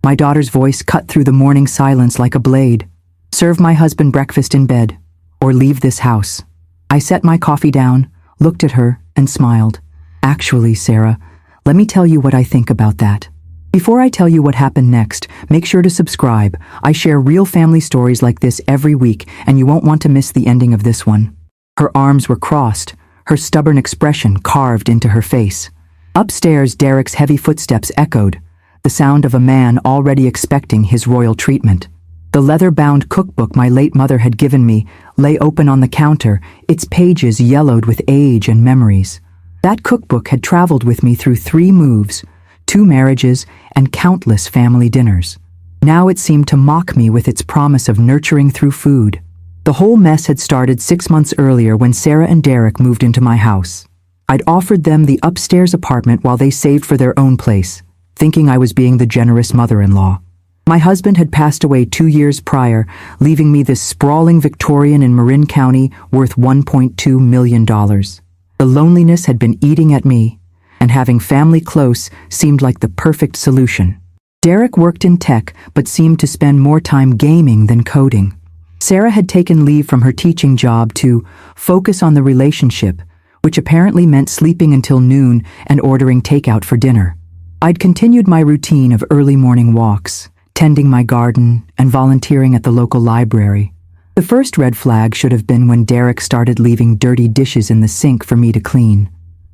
My daughter's voice cut through the morning silence like a blade. "Serve my husband breakfast in bed, or leave this house." I set my coffee down, looked at her, and smiled. "Actually, Sarah, let me tell you what I think about that." Before I tell you what happened next, make sure to subscribe. I share real family stories like this every week, and you won't want to miss the ending of this one. Her arms were crossed, her stubborn expression carved into her face. Upstairs, Derek's heavy footsteps echoed, the sound of a man already expecting his royal treatment. The leather-bound cookbook my late mother had given me lay open on the counter, its pages yellowed with age and memories. That cookbook had traveled with me through 3 moves, 2 marriages, and countless family dinners. Now it seemed to mock me with its promise of nurturing through food. The whole mess had started 6 months earlier when Sarah and Derek moved into my house. I'd offered them the upstairs apartment while they saved for their own place, thinking I was being the generous mother-in-law. My husband had passed away 2 years prior, leaving me this sprawling Victorian in Marin County worth $1.2 million. The loneliness had been eating at me, and having family close seemed like the perfect solution. Derek worked in tech, but seemed to spend more time gaming than coding. Sarah had taken leave from her teaching job to focus on the relationship, which apparently meant sleeping until noon and ordering takeout for dinner. I'd continued my routine of early morning walks, tending my garden, and volunteering at the local library. The first red flag should have been when Derek started leaving dirty dishes in the sink for me to clean.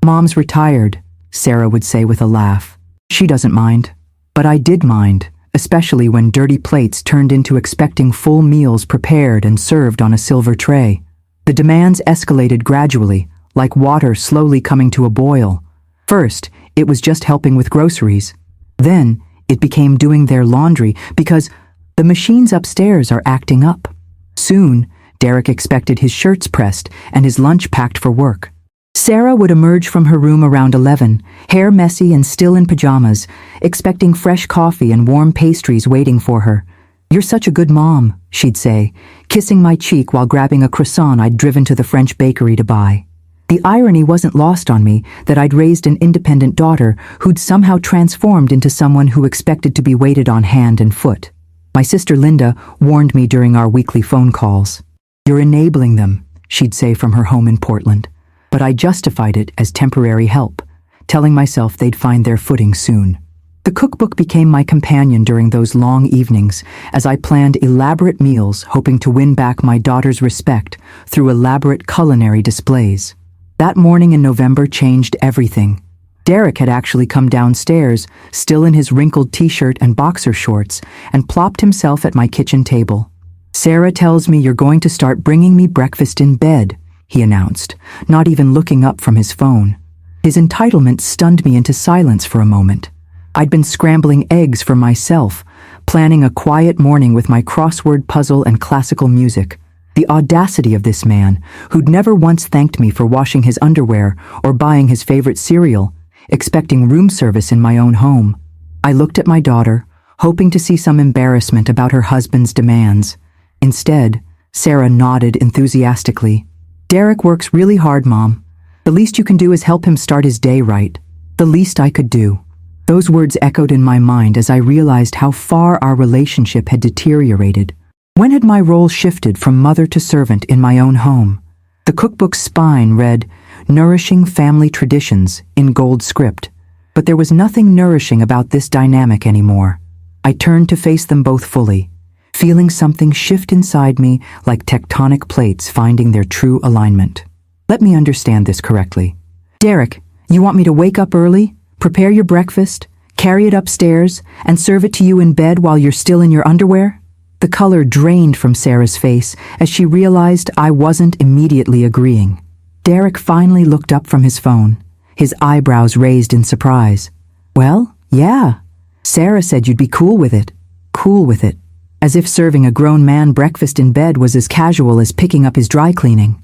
"Mom's retired," Sarah would say with a laugh. "She doesn't mind." But I did mind, especially when dirty plates turned into expecting full meals prepared and served on a silver tray. The demands escalated gradually, like water slowly coming to a boil. First, it was just helping with groceries. Then, it became doing their laundry because the machines upstairs are acting up. Soon, Derek expected his shirts pressed and his lunch packed for work. Sarah would emerge from her room around 11, hair messy and still in pajamas, expecting fresh coffee and warm pastries waiting for her. "You're such a good mom," she'd say, kissing my cheek while grabbing a croissant I'd driven to the French bakery to buy. The irony wasn't lost on me that I'd raised an independent daughter who'd somehow transformed into someone who expected to be waited on hand and foot. My sister Linda warned me during our weekly phone calls. "You're enabling them," she'd say from her home in Portland. But I justified it as temporary help, telling myself they'd find their footing soon. The cookbook became my companion during those long evenings as I planned elaborate meals hoping to win back my daughter's respect through elaborate culinary displays. That morning in November changed everything. Derek had actually come downstairs, still in his wrinkled t-shirt and boxer shorts, and plopped himself at my kitchen table. "Sarah tells me you're going to start bringing me breakfast in bed," he announced, not even looking up from his phone. His entitlement stunned me into silence for a moment. I'd been scrambling eggs for myself, planning a quiet morning with my crossword puzzle and classical music. The audacity of this man, who'd never once thanked me for washing his underwear or buying his favorite cereal, expecting room service in my own home. I looked at my daughter, hoping to see some embarrassment about her husband's demands. Instead, Sarah nodded enthusiastically. "Derek works really hard, Mom. The least you can do is help him start his day right." The least I could do. Those words echoed in my mind as I realized how far our relationship had deteriorated. When had my role shifted from mother to servant in my own home? The cookbook's spine read, "Nourishing Family Traditions," in gold script, but there was nothing nourishing about this dynamic anymore. I turned to face them both fully, feeling something shift inside me like tectonic plates finding their true alignment. Let me understand this correctly. "Derek, you want me to wake up early, prepare your breakfast, carry it upstairs, and serve it to you in bed while you're still in your underwear?" The color drained from Sarah's face as she realized I wasn't immediately agreeing. Derek finally looked up from his phone, his eyebrows raised in surprise. "Well, yeah. Sarah said you'd be cool with it." Cool with it. As if serving a grown man breakfast in bed was as casual as picking up his dry cleaning.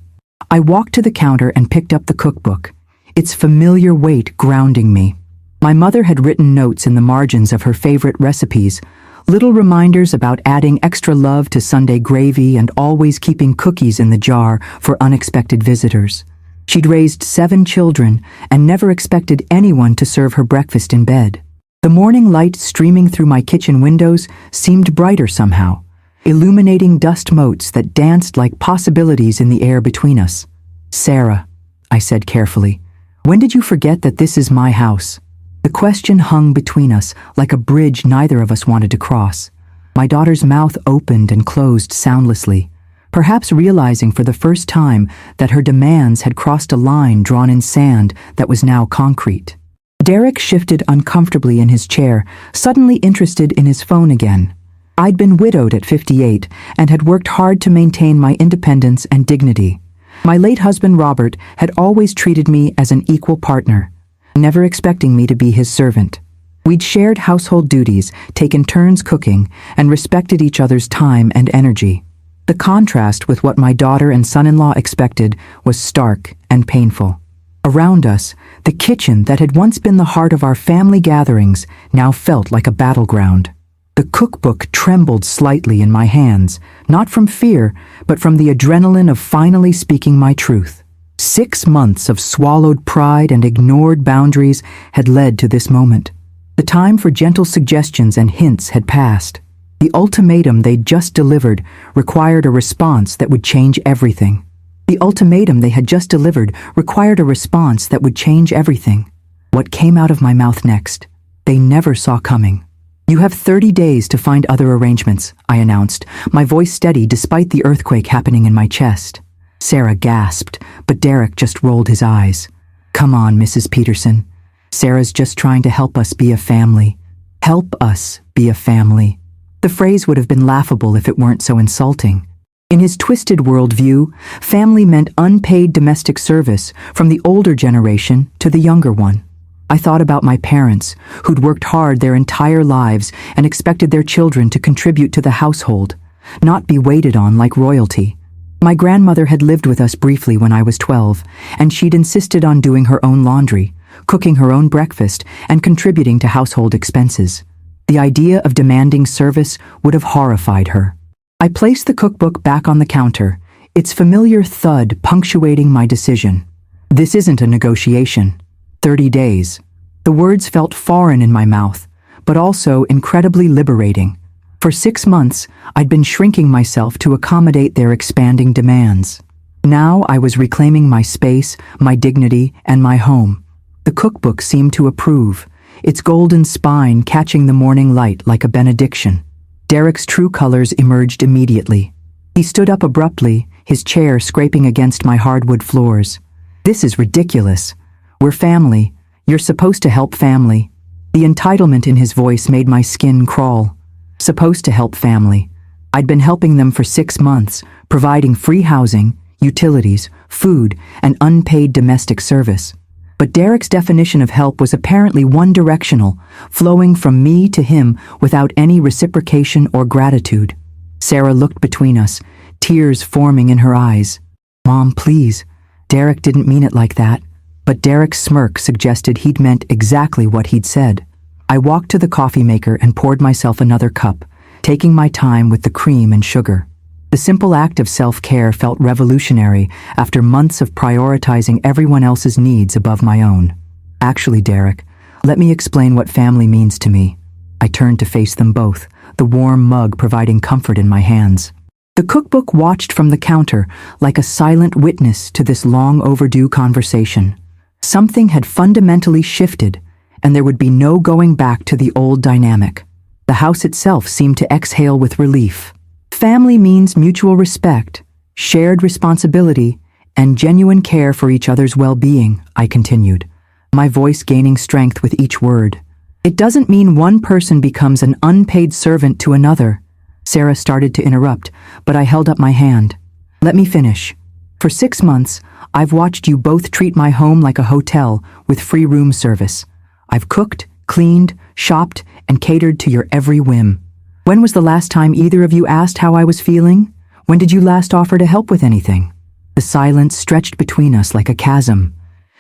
I walked to the counter and picked up the cookbook, its familiar weight grounding me. My mother had written notes in the margins of her favorite recipes, little reminders about adding extra love to Sunday gravy and always keeping cookies in the jar for unexpected visitors. She'd raised 7 children and never expected anyone to serve her breakfast in bed. The morning light streaming through my kitchen windows seemed brighter somehow, illuminating dust motes that danced like possibilities in the air between us. "Sarah," I said carefully, "when did you forget that this is my house?" The question hung between us like a bridge neither of us wanted to cross. My daughter's mouth opened and closed soundlessly, perhaps realizing for the first time that her demands had crossed a line drawn in sand that was now concrete. Derek shifted uncomfortably in his chair, suddenly interested in his phone again. I'd been widowed at 58 and had worked hard to maintain my independence and dignity. My late husband Robert had always treated me as an equal partner, never expecting me to be his servant. We'd shared household duties, taken turns cooking, and respected each other's time and energy. The contrast with what my daughter and son-in-law expected was stark and painful. Around us, the kitchen that had once been the heart of our family gatherings now felt like a battleground. The cookbook trembled slightly in my hands, not from fear, but from the adrenaline of finally speaking my truth. 6 months of swallowed pride and ignored boundaries had led to this moment. The time for gentle suggestions and hints had passed. The ultimatum they'd just delivered required a response that would change everything. The ultimatum they had just delivered required a response that would change everything. What came out of my mouth next, they never saw coming. "You have 30 days to find other arrangements," I announced, my voice steady despite the earthquake happening in my chest. Sarah gasped, but Derek just rolled his eyes. "Come on, Mrs. Peterson. Sarah's just trying to help us be a family. Help us be a family." The phrase would have been laughable if it weren't so insulting. In his twisted worldview, family meant unpaid domestic service from the older generation to the younger one. I thought about my parents, who'd worked hard their entire lives and expected their children to contribute to the household, not be waited on like royalty. My grandmother had lived with us briefly when I was 12, and she'd insisted on doing her own laundry, cooking her own breakfast, and contributing to household expenses. The idea of demanding service would have horrified her. I placed the cookbook back on the counter, its familiar thud punctuating my decision. This isn't a negotiation. 30 days. The words felt foreign in my mouth, but also incredibly liberating. For 6 months, I'd been shrinking myself to accommodate their expanding demands. Now I was reclaiming my space, my dignity, and my home. The cookbook seemed to approve, its golden spine catching the morning light like a benediction. Derek's true colors emerged immediately. He stood up abruptly, his chair scraping against my hardwood floors. "This is ridiculous. We're family. You're supposed to help family." The entitlement in his voice made my skin crawl. Supposed to help family. I'd been helping them for 6 months, providing free housing, utilities, food, and unpaid domestic service. But Derek's definition of help was apparently one-directional, flowing from me to him without any reciprocation or gratitude. Sarah looked between us, tears forming in her eyes. "Mom, please. Derek didn't mean it like that." But Derek's smirk suggested he'd meant exactly what he'd said. I walked to the coffee maker and poured myself another cup, taking my time with the cream and sugar. The simple act of self-care felt revolutionary after months of prioritizing everyone else's needs above my own. "Actually, Derek, let me explain what family means to me." I turned to face them both, the warm mug providing comfort in my hands. The cookbook watched from the counter like a silent witness to this long-overdue conversation. Something had fundamentally shifted, and there would be no going back to the old dynamic. The house itself seemed to exhale with relief. Family means mutual respect, shared responsibility, and genuine care for each other's well-being, I continued, my voice gaining strength with each word. It doesn't mean one person becomes an unpaid servant to another. Sarah started to interrupt, but I held up my hand. "Let me finish. For 6 months, I've watched you both treat my home like a hotel with free room service. I've cooked, cleaned, shopped, and catered to your every whim. When was the last time either of you asked how I was feeling? When did you last offer to help with anything?" The silence stretched between us like a chasm.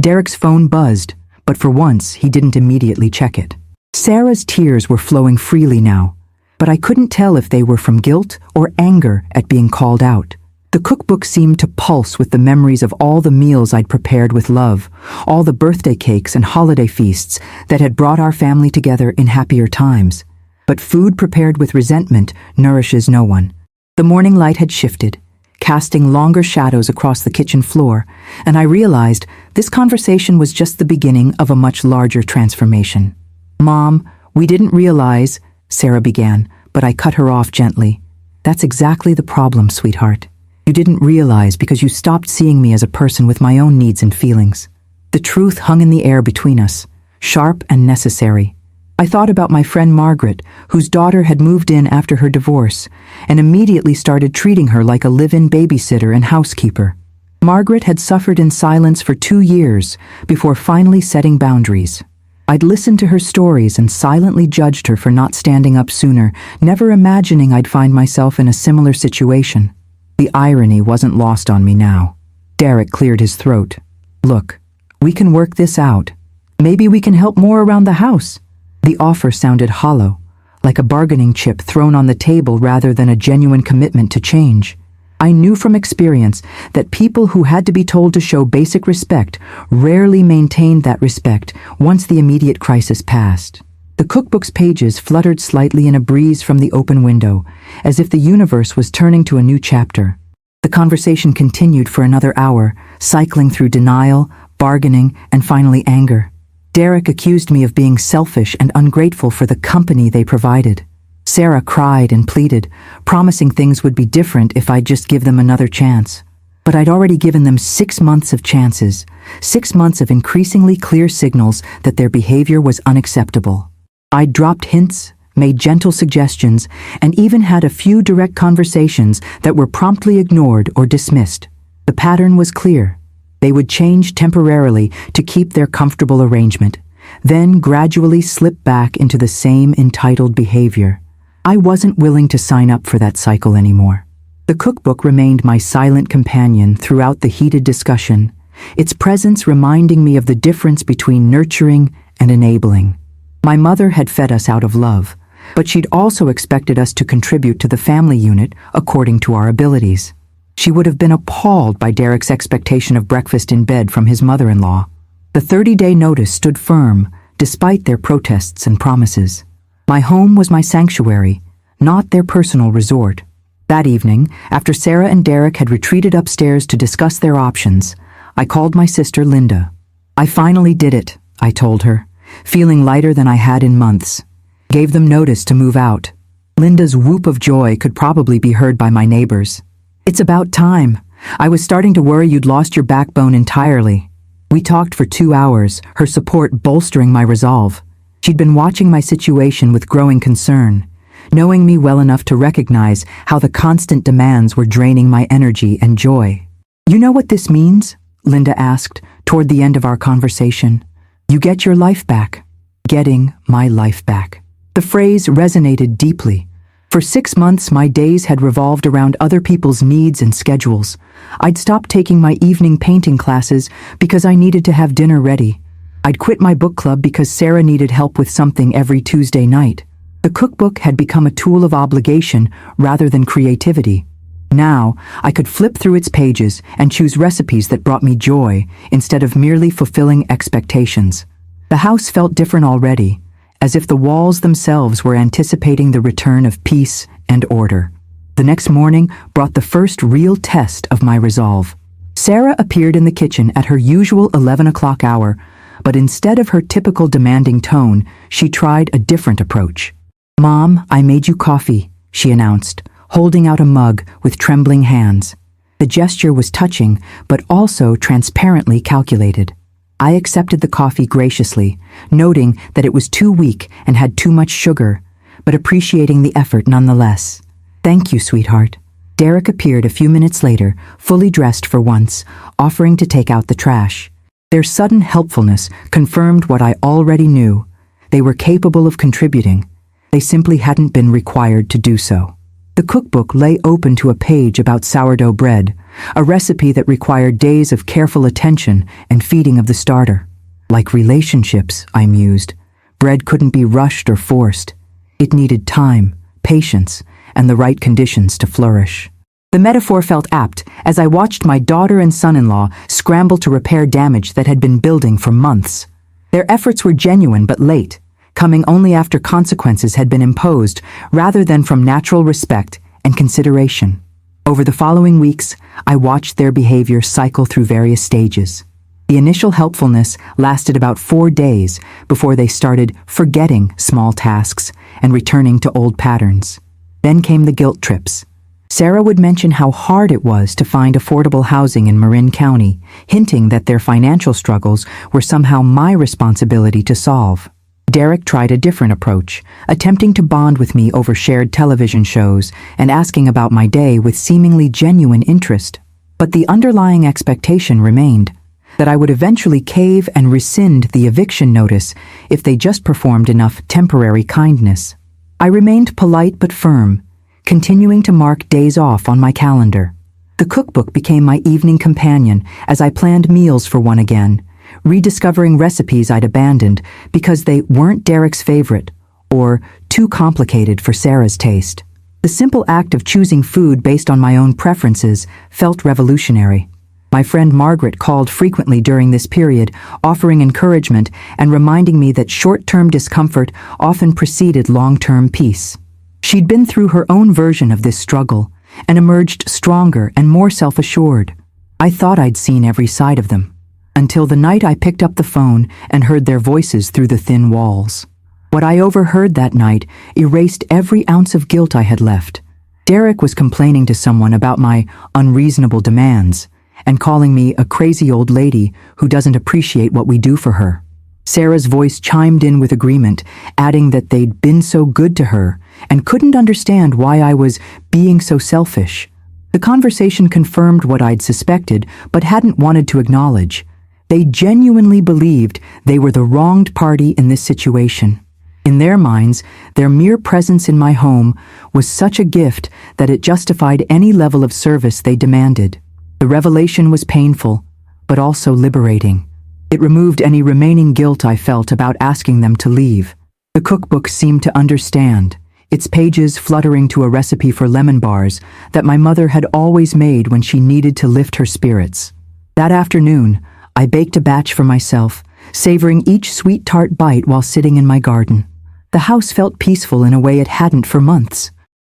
Derek's phone buzzed, but for once he didn't immediately check it. Sarah's tears were flowing freely now, but I couldn't tell if they were from guilt or anger at being called out. The cookbook seemed to pulse with the memories of all the meals I'd prepared with love, all the birthday cakes and holiday feasts that had brought our family together in happier times. But food prepared with resentment nourishes no one. The morning light had shifted, casting longer shadows across the kitchen floor, and I realized this conversation was just the beginning of a much larger transformation. "Mom, we didn't realize," Sarah began, but I cut her off gently. "That's exactly the problem, sweetheart. You didn't realize because you stopped seeing me as a person with my own needs and feelings." The truth hung in the air between us, sharp and necessary. I thought about my friend Margaret, whose daughter had moved in after her divorce, and immediately started treating her like a live-in babysitter and housekeeper. Margaret had suffered in silence for 2 years before finally setting boundaries. I'd listened to her stories and silently judged her for not standing up sooner, never imagining I'd find myself in a similar situation. The irony wasn't lost on me now. Derek cleared his throat. "Look, we can work this out. Maybe we can help more around the house." The offer sounded hollow, like a bargaining chip thrown on the table rather than a genuine commitment to change. I knew from experience that people who had to be told to show basic respect rarely maintained that respect once the immediate crisis passed. The cookbook's pages fluttered slightly in a breeze from the open window, as if the universe was turning to a new chapter. The conversation continued for another hour, cycling through denial, bargaining, and finally anger. Derek accused me of being selfish and ungrateful for the company they provided. Sarah cried and pleaded, promising things would be different if I'd just give them another chance. But I'd already given them 6 months of chances, 6 months of increasingly clear signals that their behavior was unacceptable. I'd dropped hints, made gentle suggestions, and even had a few direct conversations that were promptly ignored or dismissed. The pattern was clear. They would change temporarily to keep their comfortable arrangement, then gradually slip back into the same entitled behavior. I wasn't willing to sign up for that cycle anymore. The cookbook remained my silent companion throughout the heated discussion, its presence reminding me of the difference between nurturing and enabling. My mother had fed us out of love, but she'd also expected us to contribute to the family unit according to our abilities. She would have been appalled by Derek's expectation of breakfast in bed from his mother-in-law. The 30-day notice stood firm, despite their protests and promises. My home was my sanctuary, not their personal resort. That evening, after Sarah and Derek had retreated upstairs to discuss their options, I called my sister Linda. "I finally did it," I told her, feeling lighter than I had in months. Gave them notice to move out. Linda's whoop of joy could probably be heard by my neighbors. "It's about time. I was starting to worry you'd lost your backbone entirely." We talked for 2 hours, her support bolstering my resolve. She'd been watching my situation with growing concern, knowing me well enough to recognize how the constant demands were draining my energy and joy. "You know what this means?" Linda asked toward the end of our conversation. "You get your life back." Getting my life back. The phrase resonated deeply. For 6 months, my days had revolved around other people's needs and schedules. I'd stopped taking my evening painting classes because I needed to have dinner ready. I'd quit my book club because Sarah needed help with something every Tuesday night. The cookbook had become a tool of obligation rather than creativity. Now, I could flip through its pages and choose recipes that brought me joy instead of merely fulfilling expectations. The house felt different already, as if the walls themselves were anticipating the return of peace and order. The next morning brought the first real test of my resolve. Sarah appeared in the kitchen at her usual 11 o'clock hour, but instead of her typical demanding tone, she tried a different approach. "Mom, I made you coffee," she announced, holding out a mug with trembling hands. The gesture was touching, but also transparently calculated. I accepted the coffee graciously, noting that it was too weak and had too much sugar, but appreciating the effort nonetheless. "Thank you, sweetheart." Derek appeared a few minutes later, fully dressed for once, offering to take out the trash. Their sudden helpfulness confirmed what I already knew. They were capable of contributing. They simply hadn't been required to do so. The cookbook lay open to a page about sourdough bread, a recipe that required days of careful attention and feeding of the starter. Like relationships, I mused, bread couldn't be rushed or forced. It needed time, patience, and the right conditions to flourish. The metaphor felt apt as I watched my daughter and son-in-law scramble to repair damage that had been building for months. Their efforts were genuine but late, coming only after consequences had been imposed rather than from natural respect and consideration. Over the following weeks, I watched their behavior cycle through various stages. The initial helpfulness lasted about 4 days before they started forgetting small tasks and returning to old patterns. Then came the guilt trips. Sarah would mention how hard it was to find affordable housing in Marin County, hinting that their financial struggles were somehow my responsibility to solve. Derek tried a different approach, attempting to bond with me over shared television shows and asking about my day with seemingly genuine interest. But the underlying expectation remained, that I would eventually cave and rescind the eviction notice if they just performed enough temporary kindness. I remained polite but firm, continuing to mark days off on my calendar. The cookbook became my evening companion as I planned meals for one again, rediscovering recipes I'd abandoned because they weren't Derek's favorite or too complicated for Sarah's taste. The simple act of choosing food based on my own preferences felt revolutionary. My friend Margaret called frequently during this period, offering encouragement and reminding me that short-term discomfort often preceded long-term peace. She'd been through her own version of this struggle and emerged stronger and more self-assured. I thought I'd seen every side of them, until the night I picked up the phone and heard their voices through the thin walls. What I overheard that night erased every ounce of guilt I had left. Derek was complaining to someone about my unreasonable demands and calling me a crazy old lady who doesn't appreciate what we do for her. Sarah's voice chimed in with agreement, adding that they'd been so good to her and couldn't understand why I was being so selfish. The conversation confirmed what I'd suspected but hadn't wanted to acknowledge. They genuinely believed they were the wronged party in this situation. In their minds, their mere presence in my home was such a gift that it justified any level of service they demanded. The revelation was painful, but also liberating. It removed any remaining guilt I felt about asking them to leave. The cookbook seemed to understand, its pages fluttering to a recipe for lemon bars that my mother had always made when she needed to lift her spirits. That afternoon, I baked a batch for myself, savoring each sweet tart bite while sitting in my garden. The house felt peaceful in a way it hadn't for months.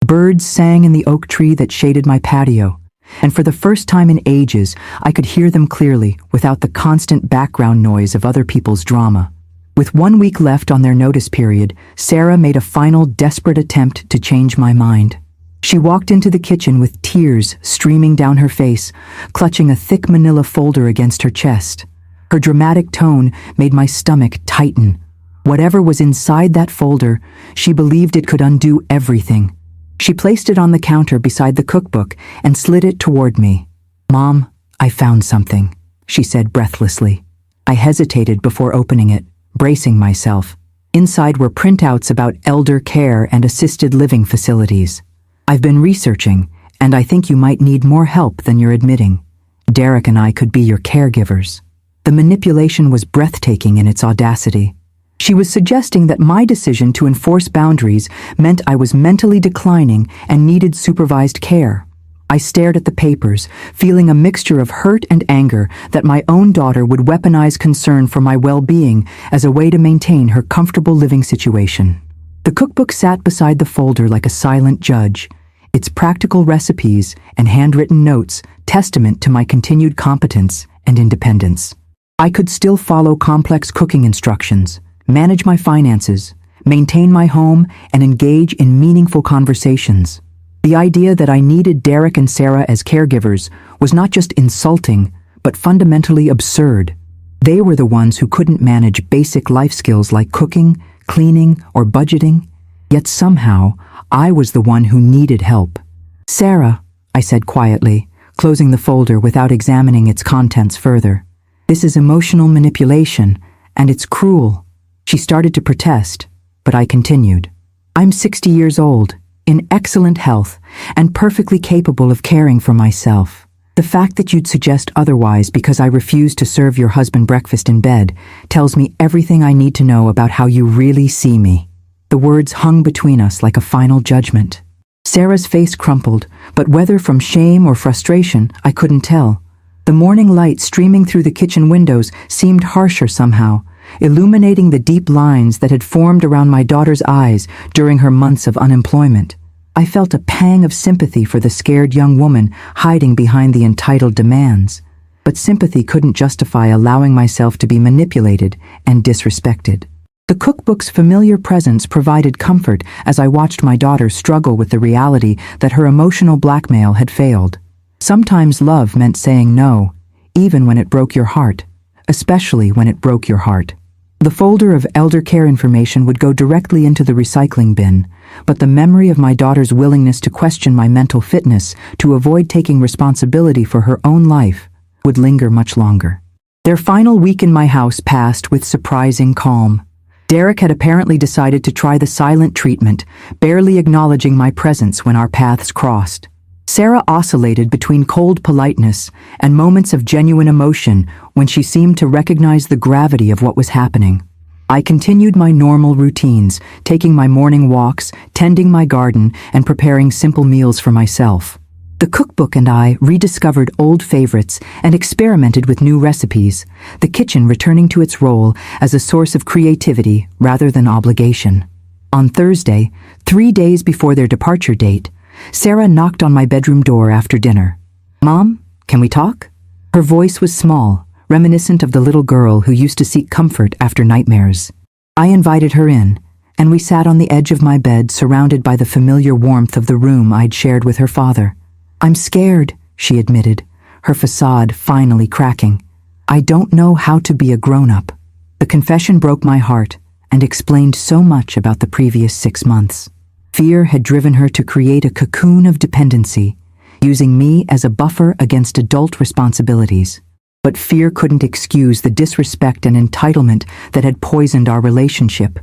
Birds sang in the oak tree that shaded my patio, and for the first time in ages, I could hear them clearly without the constant background noise of other people's drama. With 1 week left on their notice period, Sarah made a final desperate attempt to change my mind. She walked into the kitchen with tears streaming down her face, clutching a thick manila folder against her chest. Her dramatic tone made my stomach tighten. Whatever was inside that folder, she believed it could undo everything. She placed it on the counter beside the cookbook and slid it toward me. "Mom, I found something," she said breathlessly. I hesitated before opening it, bracing myself. Inside were printouts about elder care and assisted living facilities. "I've been researching, and I think you might need more help than you're admitting. Derek and I could be your caregivers." The manipulation was breathtaking in its audacity. She was suggesting that my decision to enforce boundaries meant I was mentally declining and needed supervised care. I stared at the papers, feeling a mixture of hurt and anger that my own daughter would weaponize concern for my well-being as a way to maintain her comfortable living situation. The cookbook sat beside the folder like a silent judge, its practical recipes and handwritten notes testament to my continued competence and independence. I could still follow complex cooking instructions, manage my finances, maintain my home, and engage in meaningful conversations. The idea that I needed Derek and Sarah as caregivers was not just insulting, but fundamentally absurd. They were the ones who couldn't manage basic life skills like cooking, cleaning, or budgeting, yet somehow I was the one who needed help. "Sarah," I said quietly, closing the folder without examining its contents further. "This is emotional manipulation, and it's cruel." She started to protest, but I continued. "I'm 60 years old, in excellent health, and perfectly capable of caring for myself. The fact that you'd suggest otherwise because I refuse to serve your husband breakfast in bed tells me everything I need to know about how you really see me." The words hung between us like a final judgment. Sarah's face crumpled, but whether from shame or frustration, I couldn't tell. The morning light streaming through the kitchen windows seemed harsher somehow, illuminating the deep lines that had formed around my daughter's eyes during her months of unemployment. I felt a pang of sympathy for the scared young woman hiding behind the entitled demands. But sympathy couldn't justify allowing myself to be manipulated and disrespected. The cookbook's familiar presence provided comfort as I watched my daughter struggle with the reality that her emotional blackmail had failed. Sometimes love meant saying no, even when it broke your heart, especially when it broke your heart. The folder of elder care information would go directly into the recycling bin, but the memory of my daughter's willingness to question my mental fitness to avoid taking responsibility for her own life would linger much longer. Their final week in my house passed with surprising calm. Derek had apparently decided to try the silent treatment, barely acknowledging my presence when our paths crossed. Sarah oscillated between cold politeness and moments of genuine emotion when she seemed to recognize the gravity of what was happening. I continued my normal routines, taking my morning walks, tending my garden, and preparing simple meals for myself. The cookbook and I rediscovered old favorites and experimented with new recipes, the kitchen returning to its role as a source of creativity rather than obligation. On Thursday, 3 days before their departure date, Sarah knocked on my bedroom door after dinner. "Mom, can we talk?" Her voice was small, reminiscent of the little girl who used to seek comfort after nightmares. I invited her in, and we sat on the edge of my bed surrounded by the familiar warmth of the room I'd shared with her father. "I'm scared," she admitted, her facade finally cracking. "I don't know how to be a grown-up." The confession broke my heart and explained so much about the previous 6 months. Fear had driven her to create a cocoon of dependency, using me as a buffer against adult responsibilities. But fear couldn't excuse the disrespect and entitlement that had poisoned our relationship.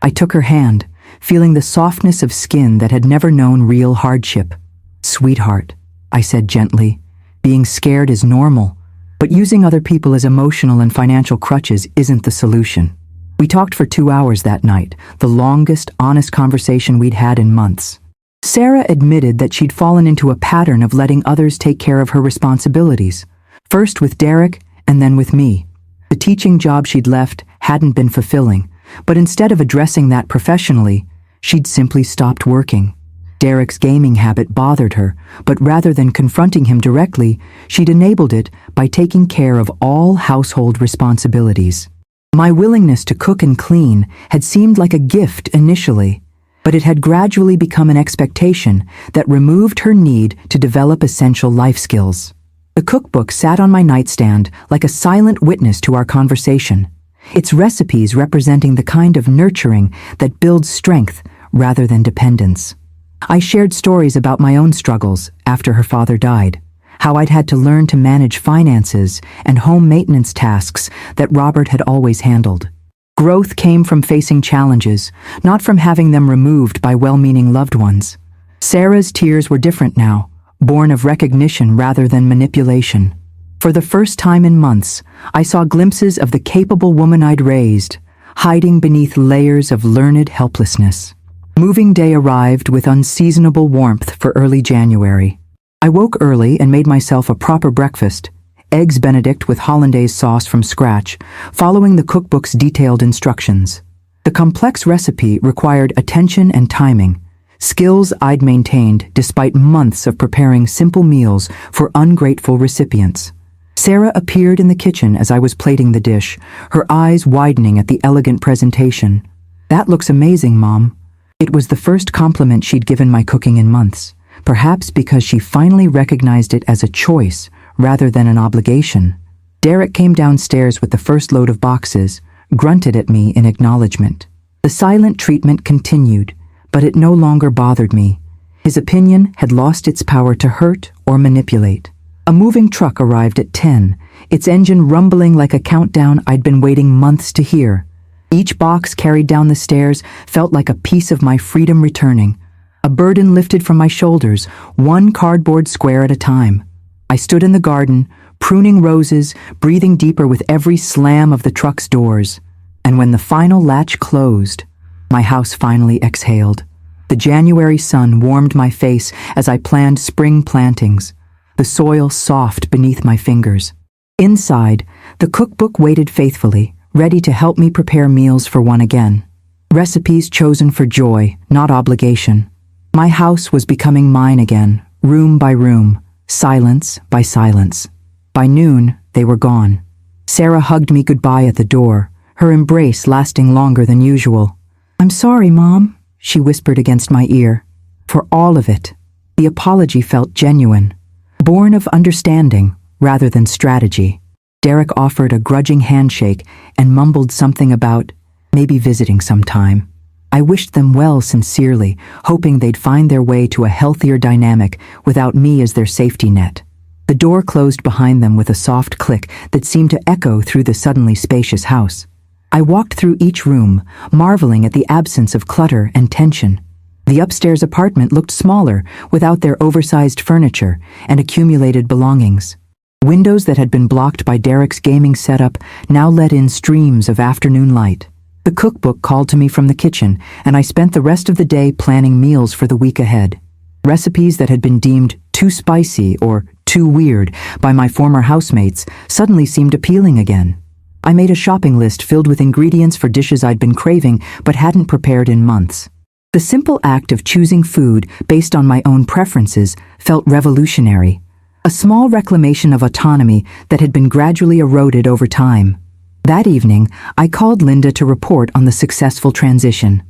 I took her hand, feeling the softness of skin that had never known real hardship. "Sweetheart," I said gently, "being scared is normal, but using other people as emotional and financial crutches isn't the solution." We talked for 2 hours that night, the longest, honest conversation we'd had in months. Sarah admitted that she'd fallen into a pattern of letting others take care of her responsibilities, first with Derek and then with me. The teaching job she'd left hadn't been fulfilling, but instead of addressing that professionally, she'd simply stopped working. Derek's gaming habit bothered her, but rather than confronting him directly, she'd enabled it by taking care of all household responsibilities. My willingness to cook and clean had seemed like a gift initially, but it had gradually become an expectation that removed her need to develop essential life skills. The cookbook sat on my nightstand like a silent witness to our conversation, its recipes representing the kind of nurturing that builds strength rather than dependence. I shared stories about my own struggles after her father died, how I'd had to learn to manage finances and home maintenance tasks that Robert had always handled. Growth came from facing challenges, not from having them removed by well-meaning loved ones. Sarah's tears were different now, born of recognition rather than manipulation. For the first time in months, I saw glimpses of the capable woman I'd raised, hiding beneath layers of learned helplessness. Moving day arrived with unseasonable warmth for early January. I woke early and made myself a proper breakfast, eggs Benedict with hollandaise sauce from scratch, following the cookbook's detailed instructions. The complex recipe required attention and timing, skills I'd maintained despite months of preparing simple meals for ungrateful recipients. Sarah appeared in the kitchen as I was plating the dish, her eyes widening at the elegant presentation. "That looks amazing, Mom." It was the first compliment she'd given my cooking in months, perhaps because she finally recognized it as a choice rather than an obligation. Derek came downstairs with the first load of boxes, grunted at me in acknowledgement. The silent treatment continued, but it no longer bothered me. His opinion had lost its power to hurt or manipulate. A moving truck arrived at 10, its engine rumbling like a countdown I'd been waiting months to hear. Each box carried down the stairs felt like a piece of my freedom returning, a burden lifted from my shoulders, one cardboard square at a time. I stood in the garden, pruning roses, breathing deeper with every slam of the truck's doors. And when the final latch closed, my house finally exhaled. The The January sun warmed my face as I planned spring plantings, the soil soft beneath my fingers. Inside, the cookbook waited faithfully, ready to help me prepare meals for one again. Recipes chosen for joy, not obligation. My house was becoming mine again, room by room, silence by silence. By noon, they were gone. Sarah hugged me goodbye at the door, her embrace lasting longer than usual. "I'm sorry, Mom," she whispered against my ear. For all of it, the apology felt genuine, born of understanding rather than strategy. Derek offered a grudging handshake and mumbled something about maybe visiting sometime. I wished them well sincerely, hoping they'd find their way to a healthier dynamic without me as their safety net. The door closed behind them with a soft click that seemed to echo through the suddenly spacious house. I walked through each room, marveling at the absence of clutter and tension. The upstairs apartment looked smaller, without their oversized furniture and accumulated belongings. Windows that had been blocked by Derek's gaming setup now let in streams of afternoon light. The cookbook called to me from the kitchen, and I spent the rest of the day planning meals for the week ahead. Recipes that had been deemed too spicy or too weird by my former housemates suddenly seemed appealing again. I made a shopping list filled with ingredients for dishes I'd been craving but hadn't prepared in months. The simple act of choosing food based on my own preferences felt revolutionary, a small reclamation of autonomy that had been gradually eroded over time. That evening, I called Linda to report on the successful transition.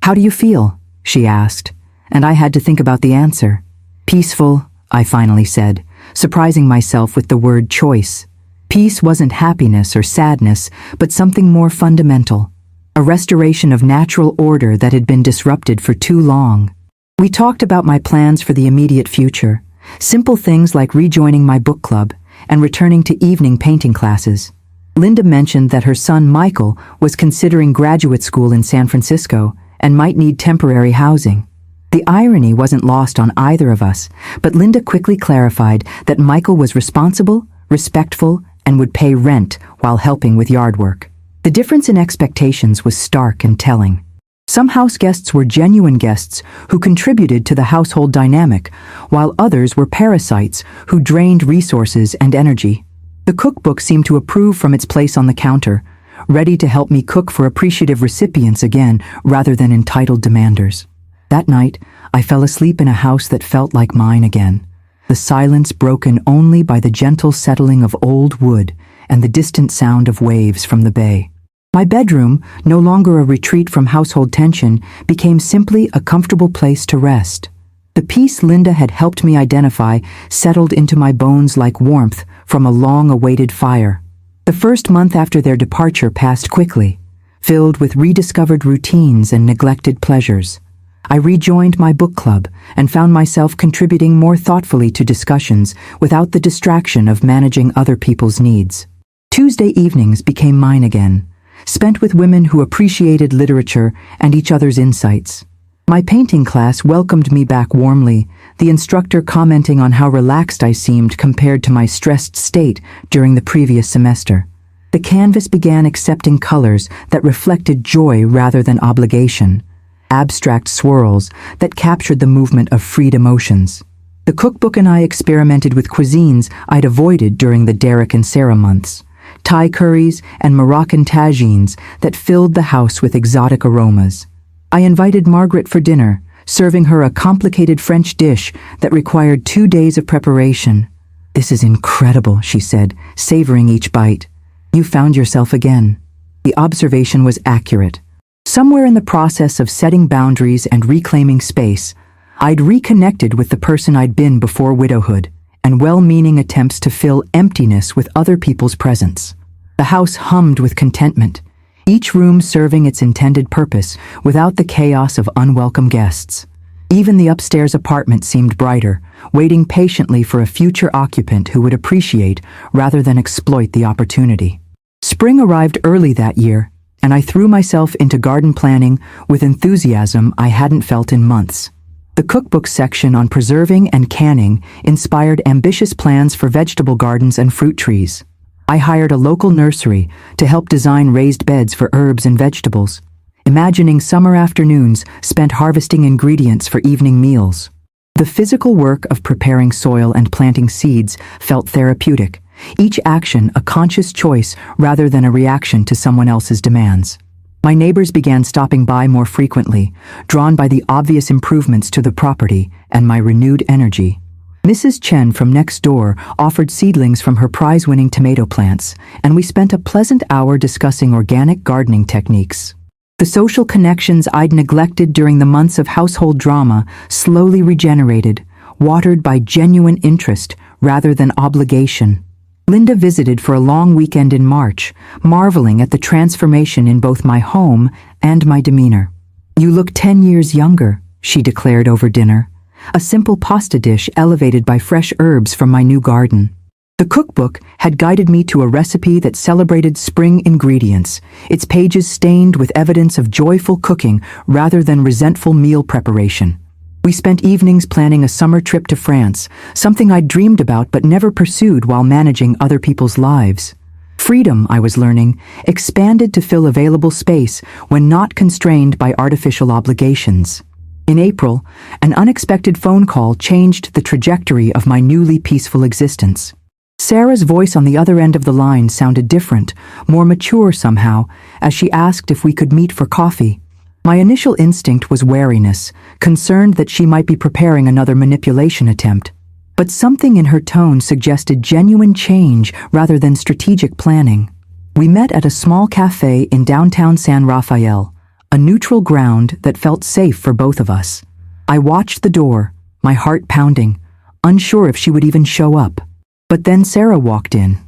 "How do you feel?" she asked, and I had to think about the answer. "Peaceful," I finally said, surprising myself with the word choice. Peace wasn't happiness or sadness, but something more fundamental. A restoration of natural order that had been disrupted for too long. We talked about my plans for the immediate future, simple things like rejoining my book club and returning to evening painting classes. Linda mentioned that her son Michael was considering graduate school in San Francisco and might need temporary housing. The irony wasn't lost on either of us, but Linda quickly clarified that Michael was responsible, respectful, and would pay rent while helping with yard work. The difference in expectations was stark and telling. Some house guests were genuine guests who contributed to the household dynamic, while others were parasites who drained resources and energy. The cookbook seemed to approve from its place on the counter, ready to help me cook for appreciative recipients again rather than entitled demanders. That night, I fell asleep in a house that felt like mine again, the silence broken only by the gentle settling of old wood and the distant sound of waves from the bay. My bedroom, no longer a retreat from household tension, became simply a comfortable place to rest. The peace Linda had helped me identify settled into my bones like warmth from a long-awaited fire. The first month after their departure passed quickly, filled with rediscovered routines and neglected pleasures. I rejoined my book club and found myself contributing more thoughtfully to discussions without the distraction of managing other people's needs. Tuesday evenings became mine again, spent with women who appreciated literature and each other's insights. My painting class welcomed me back warmly, the instructor commenting on how relaxed I seemed compared to my stressed state during the previous semester. The canvas began accepting colors that reflected joy rather than obligation, abstract swirls that captured the movement of freed emotions. The cookbook and I experimented with cuisines I'd avoided during the Derek and Sarah months, Thai curries and Moroccan tagines that filled the house with exotic aromas. I invited Margaret for dinner, serving her a complicated French dish that required 2 days of preparation. "This is incredible," she said, savoring each bite. "You found yourself again." The observation was accurate. Somewhere in the process of setting boundaries and reclaiming space, I'd reconnected with the person I'd been before widowhood, and well-meaning attempts to fill emptiness with other people's presence. The house hummed with contentment, each room serving its intended purpose without the chaos of unwelcome guests. Even the upstairs apartment seemed brighter, waiting patiently for a future occupant who would appreciate rather than exploit the opportunity. Spring arrived early that year, and I threw myself into garden planning with enthusiasm I hadn't felt in months. The cookbook section on preserving and canning inspired ambitious plans for vegetable gardens and fruit trees. I hired a local nursery to help design raised beds for herbs and vegetables. imagining summer afternoons spent harvesting ingredients for evening meals. The physical work of preparing soil and planting seeds felt therapeutic, each action a conscious choice rather than a reaction to someone else's demands. My neighbors began stopping by more frequently, drawn by the obvious improvements to the property and my renewed energy. Mrs. Chen from next door offered seedlings from her prize-winning tomato plants, and we spent a pleasant hour discussing organic gardening techniques. The social connections I'd neglected during the months of household drama slowly regenerated, watered by genuine interest rather than obligation. Linda visited for a long weekend in March, marveling at the transformation in both my home and my demeanor. "You look 10 years younger," she declared over dinner, a simple pasta dish elevated by fresh herbs from my new garden. The cookbook had guided me to a recipe that celebrated spring ingredients, its pages stained with evidence of joyful cooking rather than resentful meal preparation. We spent evenings planning a summer trip to France, something I'd dreamed about but never pursued while managing other people's lives. Freedom, I was learning, expanded to fill available space when not constrained by artificial obligations. In April, an unexpected phone call changed the trajectory of my newly peaceful existence. Sarah's voice on the other end of the line sounded different, more mature somehow, as she asked if we could meet for coffee. My initial instinct was wariness, concerned that she might be preparing another manipulation attempt. But something in her tone suggested genuine change rather than strategic planning. We met at a small cafe in downtown San Rafael, a neutral ground that felt safe for both of us. I watched the door, my heart pounding, unsure if she would even show up. But then Sarah walked in,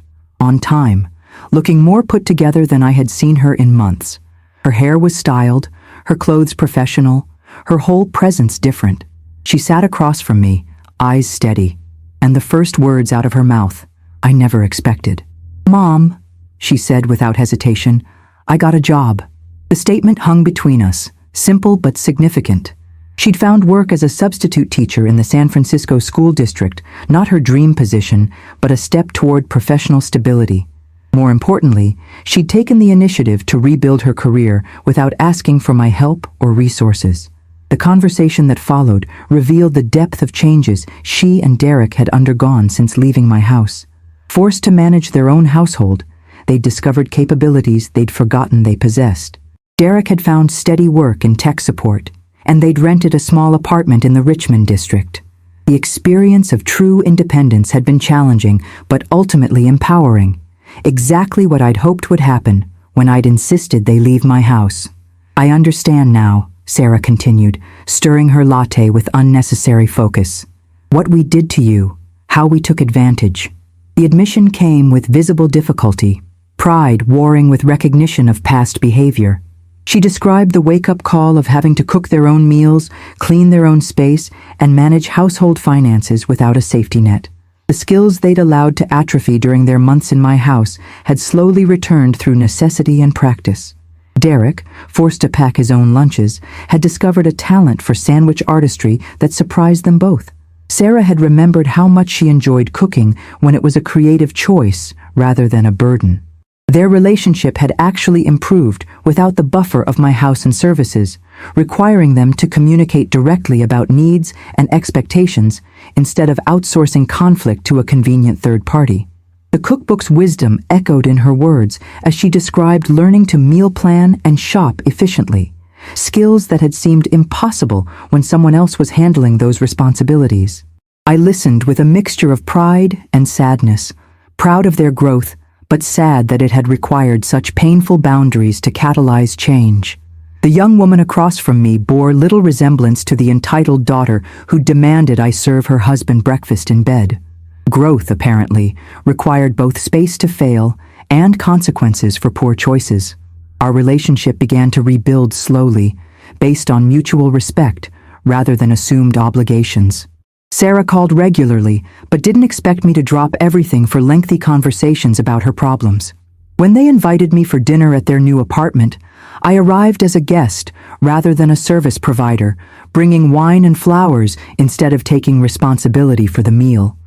on time, looking more put together than I had seen her in months. Her hair was styled, her clothes professional, her whole presence different. She sat across from me, eyes steady, and the first words out of her mouth I never expected. "Mom," she said without hesitation, "I got a job." The statement hung between us, simple but significant. She'd found work as a substitute teacher in the San Francisco school district, not her dream position, but a step toward professional stability. More importantly, she'd taken the initiative to rebuild her career without asking for my help or resources. The conversation that followed revealed the depth of changes she and Derek had undergone since leaving my house. Forced to manage their own household, they'd discovered capabilities they'd forgotten they possessed. Derek had found steady work in tech support, and they'd rented a small apartment in the Richmond district. The experience of true independence had been challenging, but ultimately empowering. Exactly what I'd hoped would happen when I'd insisted they leave my house. "I understand now," Sarah continued, stirring her latte with unnecessary focus. "What we did to you, how we took advantage." The admission came with visible difficulty, pride warring with recognition of past behavior. She described the wake-up call of having to cook their own meals, clean their own space, and manage household finances without a safety net. The skills they'd allowed to atrophy during their months in my house had slowly returned through necessity and practice. Derek, forced to pack his own lunches, had discovered a talent for sandwich artistry that surprised them both. Sarah had remembered how much she enjoyed cooking when it was a creative choice rather than a burden. Their relationship had actually improved without the buffer of my house and services, requiring them to communicate directly about needs and expectations instead of outsourcing conflict to a convenient third party. The cookbook's wisdom echoed in her words as she described learning to meal plan and shop efficiently, skills that had seemed impossible when someone else was handling those responsibilities. I listened with a mixture of pride and sadness, proud of their growth, but sad that it had required such painful boundaries to catalyze change. The young woman across from me bore little resemblance to the entitled daughter who demanded I serve her husband breakfast in bed. Growth, apparently, required both space to fail and consequences for poor choices. Our relationship began to rebuild slowly, based on mutual respect rather than assumed obligations. Sarah called regularly, but didn't expect me to drop everything for lengthy conversations about her problems. When they invited me for dinner at their new apartment, I arrived as a guest rather than a service provider, bringing wine and flowers instead of taking responsibility for the meal.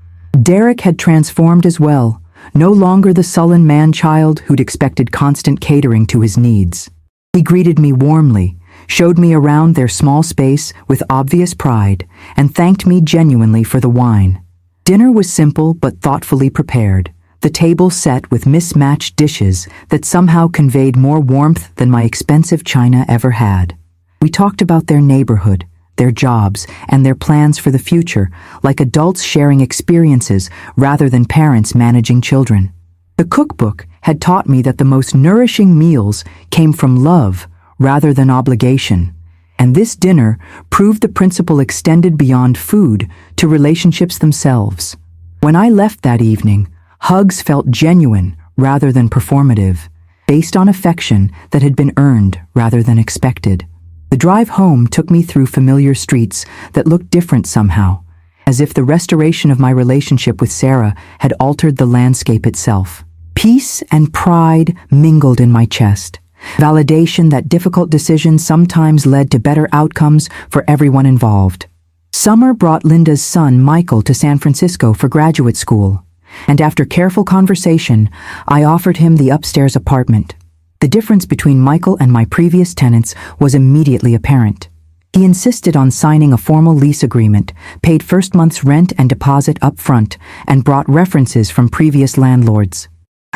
Derek had transformed as well, no longer the sullen man-child who'd expected constant catering to his needs. He greeted me warmly, showed me around their small space with obvious pride, and thanked me genuinely for the wine. Dinner was simple but thoughtfully prepared, the table set with mismatched dishes that somehow conveyed more warmth than my expensive china ever had. We talked about their neighborhood, their jobs, and their plans for the future, like adults sharing experiences rather than parents managing children. The cookbook had taught me that the most nourishing meals came from love rather than obligation, and this dinner proved the principle extended beyond food to relationships themselves. When I left that evening, hugs felt genuine rather than performative, based on affection that had been earned rather than expected. The drive home took me through familiar streets that looked different somehow, as if the restoration of my relationship with Sarah had altered the landscape itself. Peace and pride mingled in my chest, validation that difficult decisions sometimes led to better outcomes for everyone involved. Summer brought Linda's son Michael to San Francisco for graduate school, and after careful conversation, I offered him the upstairs apartment. The difference between Michael and my previous tenants was immediately apparent. He insisted on signing a formal lease agreement, paid first month's rent and deposit up front, and brought references from previous landlords.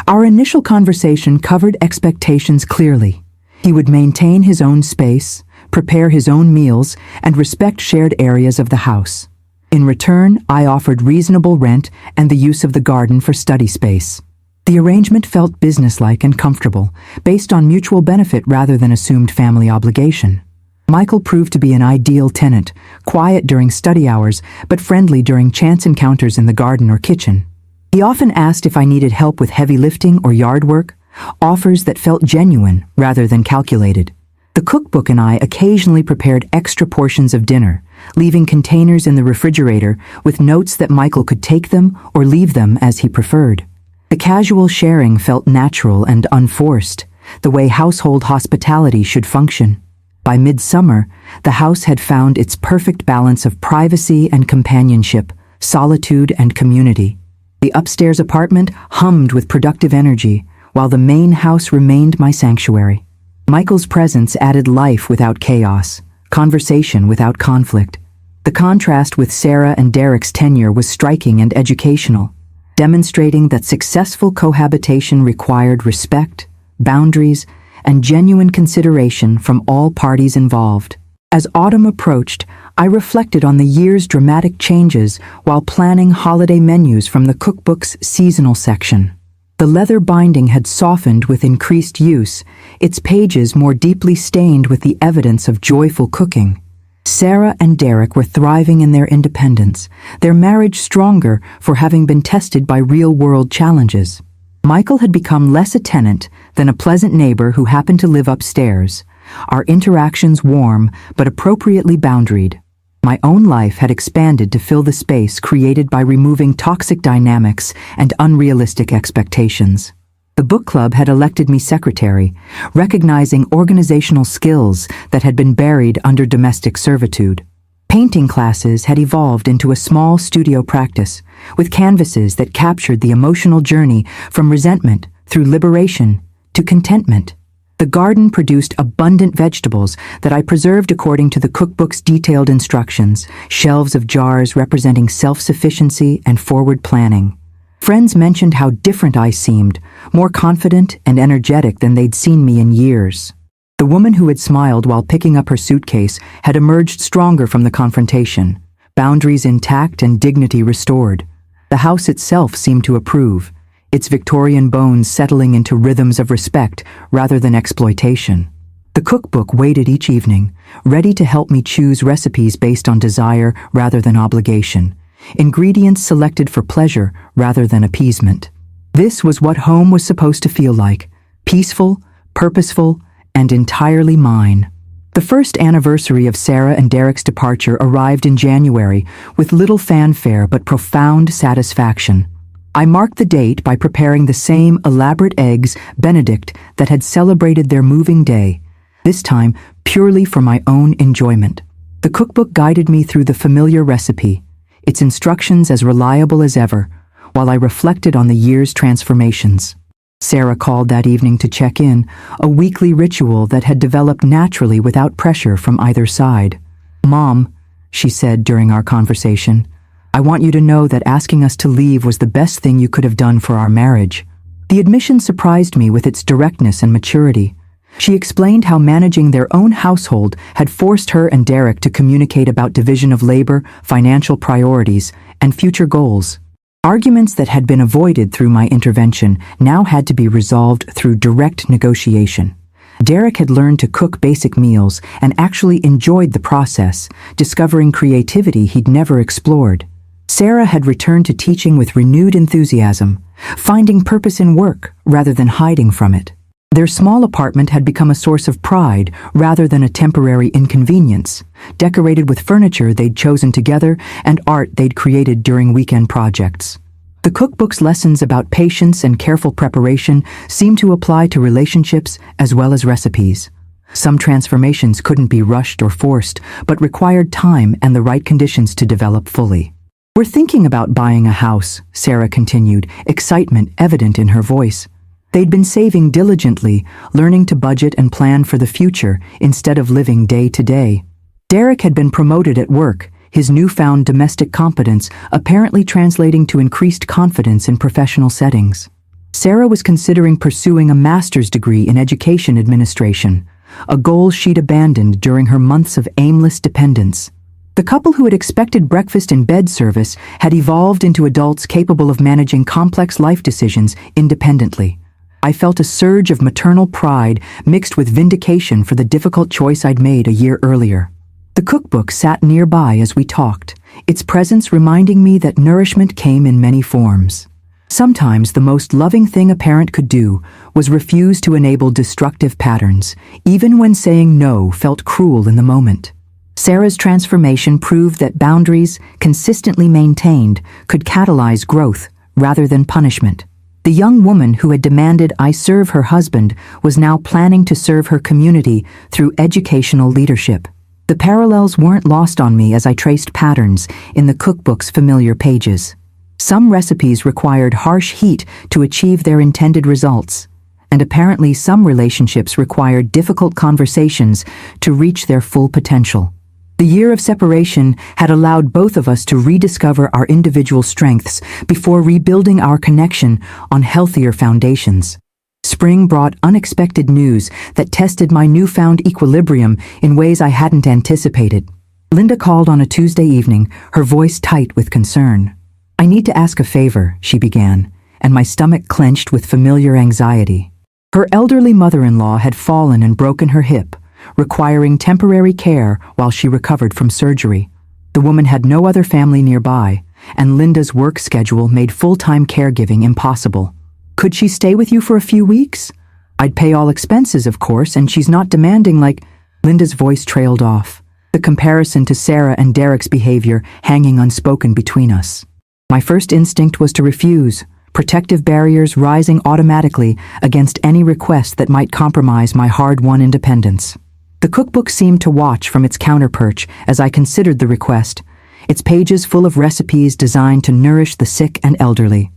Our initial conversation covered expectations clearly. He would maintain his own space, prepare his own meals, and respect shared areas of the house. In return, I offered reasonable rent and the use of the garden for study space. The arrangement felt businesslike and comfortable, based on mutual benefit rather than assumed family obligation. Michael proved to be an ideal tenant, quiet during study hours, but friendly during chance encounters in the garden or kitchen. He often asked if I needed help with heavy lifting or yard work, offers that felt genuine rather than calculated. The cookbook and I occasionally prepared extra portions of dinner, leaving containers in the refrigerator with notes that Michael could take them or leave them as he preferred. The casual sharing felt natural and unforced, the way household hospitality should function. By midsummer, the house had found its perfect balance of privacy and companionship, solitude and community. The upstairs apartment hummed with productive energy, while the main house remained my sanctuary. Michael's presence added life without chaos, conversation without conflict. The contrast with Sarah and Derek's tenure was striking and educational, demonstrating that successful cohabitation required respect, boundaries, and genuine consideration from all parties involved. As autumn approached, I reflected on the year's dramatic changes while planning holiday menus from the cookbook's seasonal section. The leather binding had softened with increased use, its pages more deeply stained with the evidence of joyful cooking. Sarah and Derek were thriving in their independence, their marriage stronger for having been tested by real-world challenges. Michael had become less a tenant than a pleasant neighbor who happened to live upstairs, our interactions warm but appropriately boundaried. My own life had expanded to fill the space created by removing toxic dynamics and unrealistic expectations. The book club had elected me secretary, recognizing organizational skills that had been buried under domestic servitude. Painting classes had evolved into a small studio practice, with canvases that captured the emotional journey from resentment through liberation to contentment. The garden produced abundant vegetables that I preserved according to the cookbook's detailed instructions, shelves of jars representing self-sufficiency and forward planning. Friends mentioned how different I seemed, more confident and energetic than they'd seen me in years. The woman who had smiled while picking up her suitcase had emerged stronger from the confrontation, boundaries intact and dignity restored. The house itself seemed to approve, its Victorian bones settling into rhythms of respect rather than exploitation. The cookbook waited each evening, ready to help me choose recipes based on desire rather than obligation, ingredients selected for pleasure rather than appeasement. This was what home was supposed to feel like, peaceful, purposeful, and entirely mine. The first anniversary of Sarah and Derek's departure arrived in January with little fanfare but profound satisfaction. I marked the date by preparing the same elaborate eggs Benedict that had celebrated their moving day, this time purely for my own enjoyment. The cookbook guided me through the familiar recipe, its instructions as reliable as ever, while I reflected on the year's transformations. Sarah called that evening to check in, a weekly ritual that had developed naturally without pressure from either side. "Mom," she said during our conversation, "I want you to know that asking us to leave was the best thing you could have done for our marriage." The admission surprised me with its directness and maturity. She explained how managing their own household had forced her and Derek to communicate about division of labor, financial priorities, and future goals. Arguments that had been avoided through my intervention now had to be resolved through direct negotiation. Derek had learned to cook basic meals and actually enjoyed the process, discovering creativity he'd never explored. Sarah had returned to teaching with renewed enthusiasm, finding purpose in work rather than hiding from it. Their small apartment had become a source of pride rather than a temporary inconvenience, decorated with furniture they'd chosen together and art they'd created during weekend projects. The cookbook's lessons about patience and careful preparation seemed to apply to relationships as well as recipes. Some transformations couldn't be rushed or forced, but required time and the right conditions to develop fully. "We're thinking about buying a house," Sarah continued, excitement evident in her voice. They'd been saving diligently, learning to budget and plan for the future instead of living day to day. Derek had been promoted at work, his newfound domestic competence apparently translating to increased confidence in professional settings. Sarah was considering pursuing a master's degree in education administration, a goal she'd abandoned during her months of aimless dependence. The couple who had expected breakfast in bed service had evolved into adults capable of managing complex life decisions independently. I felt a surge of maternal pride mixed with vindication for the difficult choice I'd made a year earlier. The cookbook sat nearby as we talked, its presence reminding me that nourishment came in many forms. Sometimes the most loving thing a parent could do was refuse to enable destructive patterns, even when saying no felt cruel in the moment. Sarah's transformation proved that boundaries, consistently maintained, could catalyze growth rather than punishment. The young woman who had demanded I serve her husband was now planning to serve her community through educational leadership. The parallels weren't lost on me as I traced patterns in the cookbook's familiar pages. Some recipes required harsh heat to achieve their intended results, and apparently some relationships required difficult conversations to reach their full potential. The year of separation had allowed both of us to rediscover our individual strengths before rebuilding our connection on healthier foundations. Spring brought unexpected news that tested my newfound equilibrium in ways I hadn't anticipated. Linda called on a Tuesday evening, her voice tight with concern. "I need to ask a favor," she began, and my stomach clenched with familiar anxiety. Her elderly mother-in-law had fallen and broken her hip, requiring temporary care while she recovered from surgery. The woman had no other family nearby, and Linda's work schedule made full-time caregiving impossible. "Could she stay with you for a few weeks? I'd pay all expenses, of course, and she's not demanding like—" Linda's voice trailed off, the comparison to Sarah and Derek's behavior hanging unspoken between us. My first instinct was to refuse, protective barriers rising automatically against any request that might compromise my hard-won independence. The cookbook seemed to watch from its counterperch as I considered the request, its pages full of recipes designed to nourish the sick and elderly.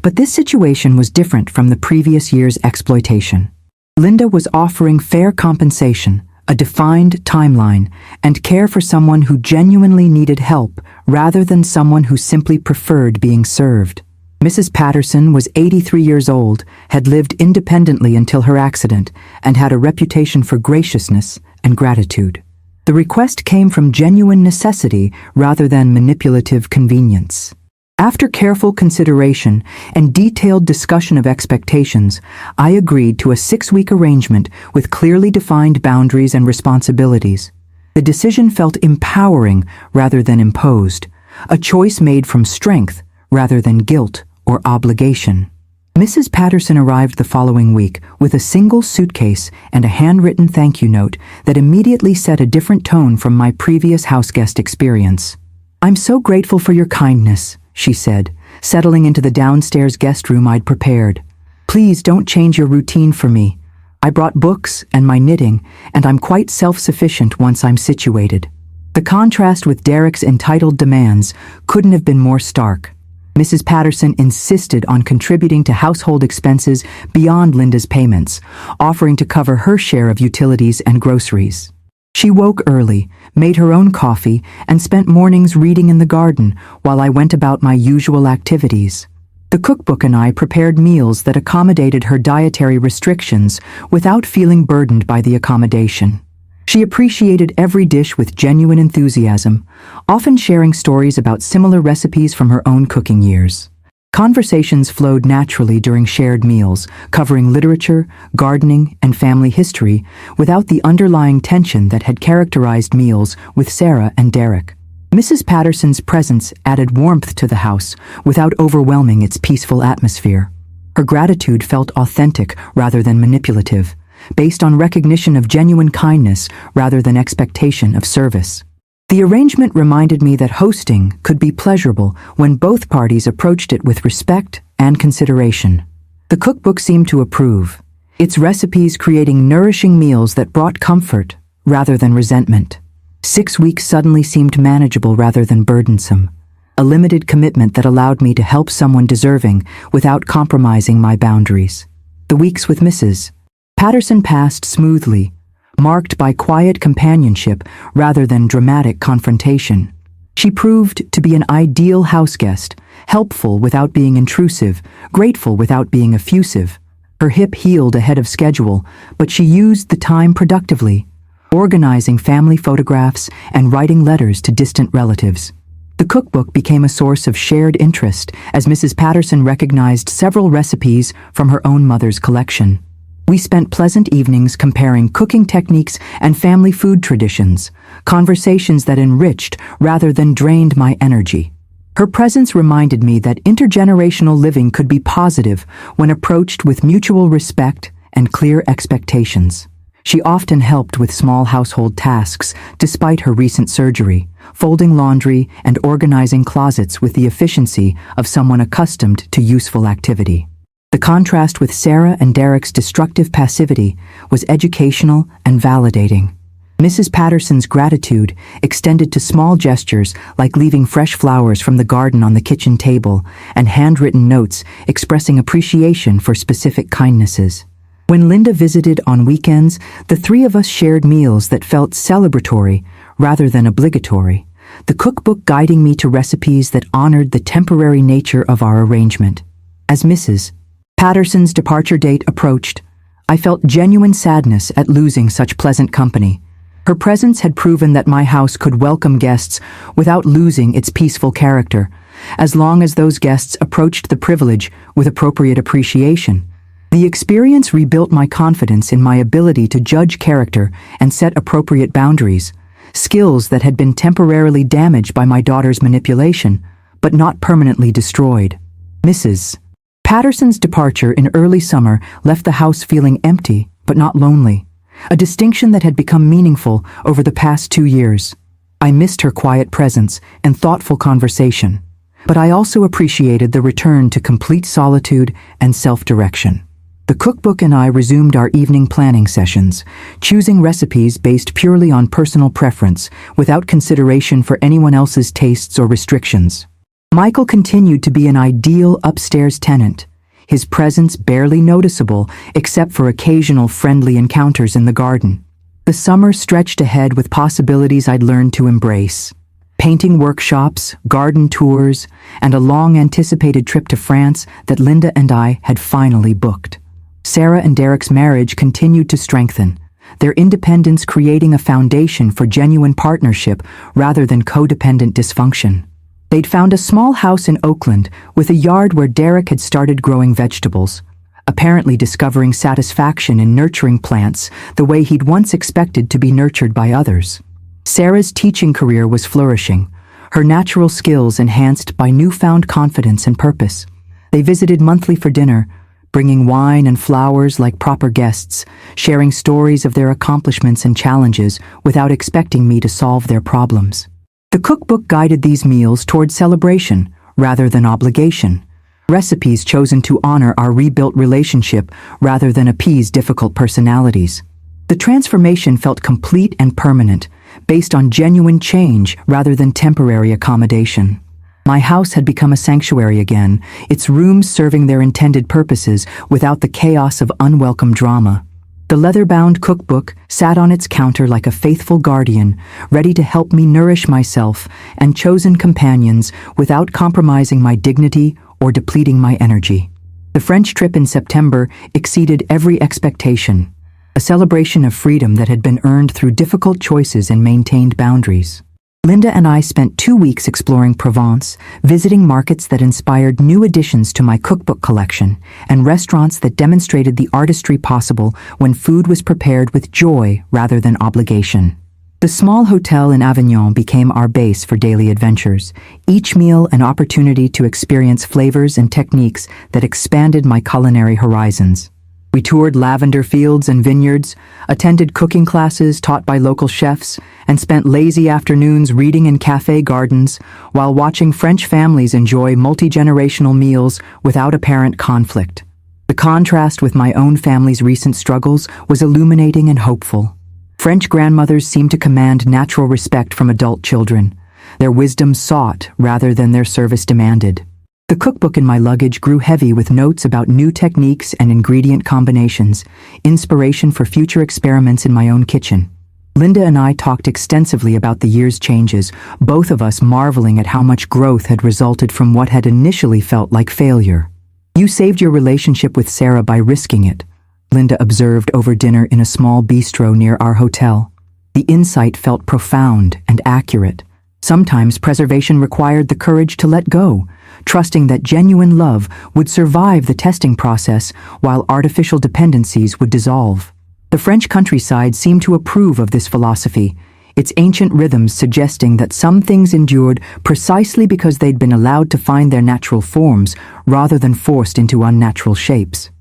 But this situation was different from the previous year's exploitation. Linda was offering fair compensation, a defined timeline, and care for someone who genuinely needed help rather than someone who simply preferred being served. Mrs. Patterson was 83 years old, had lived independently until her accident, and had a reputation for graciousness and gratitude. The request came from genuine necessity rather than manipulative convenience. After careful consideration and detailed discussion of expectations, I agreed to a 6-week arrangement with clearly defined boundaries and responsibilities. The decision felt empowering rather than imposed, a choice made from strength rather than guilt or obligation. Mrs. Patterson arrived the following week with a single suitcase and a handwritten thank you note that immediately set a different tone from my previous houseguest experience. "I'm so grateful for your kindness," she said, settling into the downstairs guest room I'd prepared. "Please don't change your routine for me. I brought books and my knitting, and I'm quite self-sufficient once I'm situated." The contrast with Derek's entitled demands couldn't have been more stark. Mrs. Patterson insisted on contributing to household expenses beyond Linda's payments, offering to cover her share of utilities and groceries. She woke early, made her own coffee, and spent mornings reading in the garden while I went about my usual activities. The cookbook and I prepared meals that accommodated her dietary restrictions without feeling burdened by the accommodation. She appreciated every dish with genuine enthusiasm, often sharing stories about similar recipes from her own cooking years. Conversations flowed naturally during shared meals, covering literature, gardening, and family history, without the underlying tension that had characterized meals with Sarah and Derek. Mrs. Patterson's presence added warmth to the house without overwhelming its peaceful atmosphere. Her gratitude felt authentic rather than manipulative, based on recognition of genuine kindness rather than expectation of service. The arrangement reminded me that hosting could be pleasurable when both parties approached it with respect and consideration. The cookbook seemed to approve, its recipes creating nourishing meals that brought comfort rather than resentment. 6 weeks suddenly seemed manageable rather than burdensome, a limited commitment that allowed me to help someone deserving without compromising my boundaries. The weeks with Mrs. Patterson passed smoothly, marked by quiet companionship rather than dramatic confrontation. She proved to be an ideal houseguest, helpful without being intrusive, grateful without being effusive. Her hip healed ahead of schedule, but she used the time productively, organizing family photographs and writing letters to distant relatives. The cookbook became a source of shared interest as Mrs. Patterson recognized several recipes from her own mother's collection. We spent pleasant evenings comparing cooking techniques and family food traditions, conversations that enriched rather than drained my energy. Her presence reminded me that intergenerational living could be positive when approached with mutual respect and clear expectations. She often helped with small household tasks despite her recent surgery, folding laundry and organizing closets with the efficiency of someone accustomed to useful activity. The contrast with Sarah and Derek's destructive passivity was educational and validating. Mrs. Patterson's gratitude extended to small gestures like leaving fresh flowers from the garden on the kitchen table and handwritten notes expressing appreciation for specific kindnesses. When Linda visited on weekends, the three of us shared meals that felt celebratory rather than obligatory, the cookbook guiding me to recipes that honored the temporary nature of our arrangement. As Mrs. Patterson's departure date approached, I felt genuine sadness at losing such pleasant company. Her presence had proven that my house could welcome guests without losing its peaceful character, as long as those guests approached the privilege with appropriate appreciation. The experience rebuilt my confidence in my ability to judge character and set appropriate boundaries, skills that had been temporarily damaged by my daughter's manipulation, but not permanently destroyed. Mrs. Patterson's departure in early summer left the house feeling empty, but not lonely, a distinction that had become meaningful over the past 2 years. I missed her quiet presence and thoughtful conversation, but I also appreciated the return to complete solitude and self-direction. The cookbook and I resumed our evening planning sessions, choosing recipes based purely on personal preference, without consideration for anyone else's tastes or restrictions. Michael continued to be an ideal upstairs tenant, his presence barely noticeable except for occasional friendly encounters in the garden. The summer stretched ahead with possibilities I'd learned to embrace. Painting workshops, garden tours, and a long-anticipated trip to France that Linda and I had finally booked. Sarah and Derek's marriage continued to strengthen, their independence creating a foundation for genuine partnership rather than codependent dysfunction. They'd found a small house in Oakland with a yard where Derek had started growing vegetables, apparently discovering satisfaction in nurturing plants the way he'd once expected to be nurtured by others. Sarah's teaching career was flourishing, her natural skills enhanced by newfound confidence and purpose. They visited monthly for dinner, bringing wine and flowers like proper guests, sharing stories of their accomplishments and challenges without expecting me to solve their problems. The cookbook guided these meals toward celebration rather than obligation, recipes chosen to honor our rebuilt relationship rather than appease difficult personalities. The transformation felt complete and permanent, based on genuine change rather than temporary accommodation. My house had become a sanctuary again, its rooms serving their intended purposes without the chaos of unwelcome drama. The leather-bound cookbook sat on its counter like a faithful guardian, ready to help me nourish myself and chosen companions without compromising my dignity or depleting my energy. The French trip in September exceeded every expectation, a celebration of freedom that had been earned through difficult choices and maintained boundaries. Linda and I spent 2 weeks exploring Provence, visiting markets that inspired new additions to my cookbook collection, and restaurants that demonstrated the artistry possible when food was prepared with joy rather than obligation. The small hotel in Avignon became our base for daily adventures, each meal an opportunity to experience flavors and techniques that expanded my culinary horizons. We toured lavender fields and vineyards, attended cooking classes taught by local chefs, and spent lazy afternoons reading in cafe gardens while watching French families enjoy multi-generational meals without apparent conflict. The contrast with my own family's recent struggles was illuminating and hopeful. French grandmothers seemed to command natural respect from adult children, their wisdom sought rather than their service demanded. The cookbook in my luggage grew heavy with notes about new techniques and ingredient combinations, inspiration for future experiments in my own kitchen. Linda and I talked extensively about the year's changes, both of us marveling at how much growth had resulted from what had initially felt like failure. "You saved your relationship with Sarah by risking it," Linda observed over dinner in a small bistro near our hotel. The insight felt profound and accurate. Sometimes preservation required the courage to let go, trusting that genuine love would survive the testing process while artificial dependencies would dissolve. The French countryside seemed to approve of this philosophy, its ancient rhythms suggesting that some things endured precisely because they'd been allowed to find their natural forms rather than forced into unnatural shapes.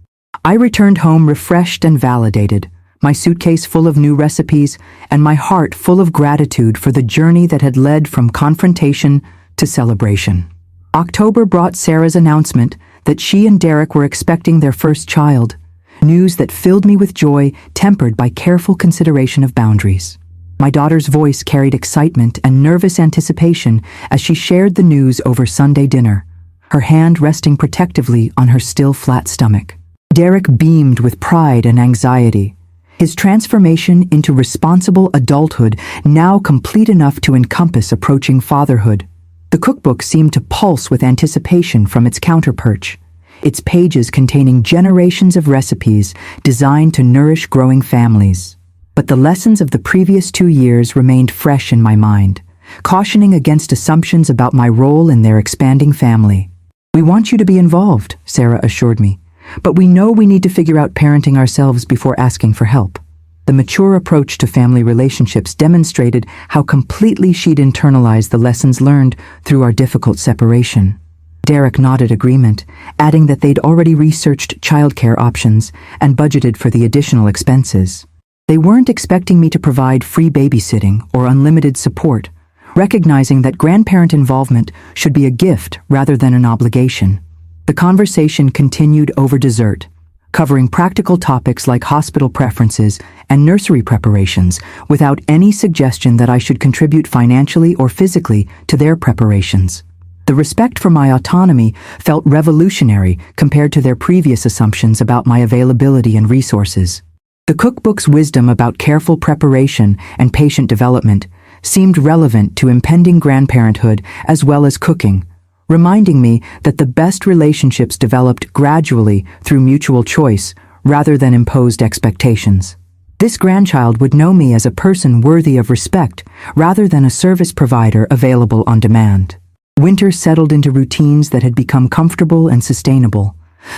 I returned home refreshed and validated, my suitcase full of new recipes, and my heart full of gratitude for the journey that had led from confrontation to celebration. October brought Sarah's announcement that she and Derek were expecting their first child, news that filled me with joy, tempered by careful consideration of boundaries. My daughter's voice carried excitement and nervous anticipation as she shared the news over Sunday dinner, her hand resting protectively on her still flat stomach. Derek beamed with pride and anxiety, his transformation into responsible adulthood now complete enough to encompass approaching fatherhood. The cookbook seemed to pulse with anticipation from its counterperch, its pages containing generations of recipes designed to nourish growing families. But the lessons of the previous 2 years remained fresh in my mind, cautioning against assumptions about my role in their expanding family. "We want you to be involved," Sarah assured me, "but we know we need to figure out parenting ourselves before asking for help." The mature approach to family relationships demonstrated how completely she'd internalized the lessons learned through our difficult separation. Derek nodded agreement, adding that they'd already researched childcare options and budgeted for the additional expenses. They weren't expecting me to provide free babysitting or unlimited support, recognizing that grandparent involvement should be a gift rather than an obligation. The conversation continued over dessert, covering practical topics like hospital preferences and nursery preparations without any suggestion that I should contribute financially or physically to their preparations. The respect for my autonomy felt revolutionary compared to their previous assumptions about my availability and resources. The cookbook's wisdom about careful preparation and patient development seemed relevant to impending grandparenthood as well as cooking, reminding me that the best relationships developed gradually through mutual choice rather than imposed expectations. This grandchild would know me as a person worthy of respect rather than a service provider available on demand. Winter settled into routines that had become comfortable and sustainable,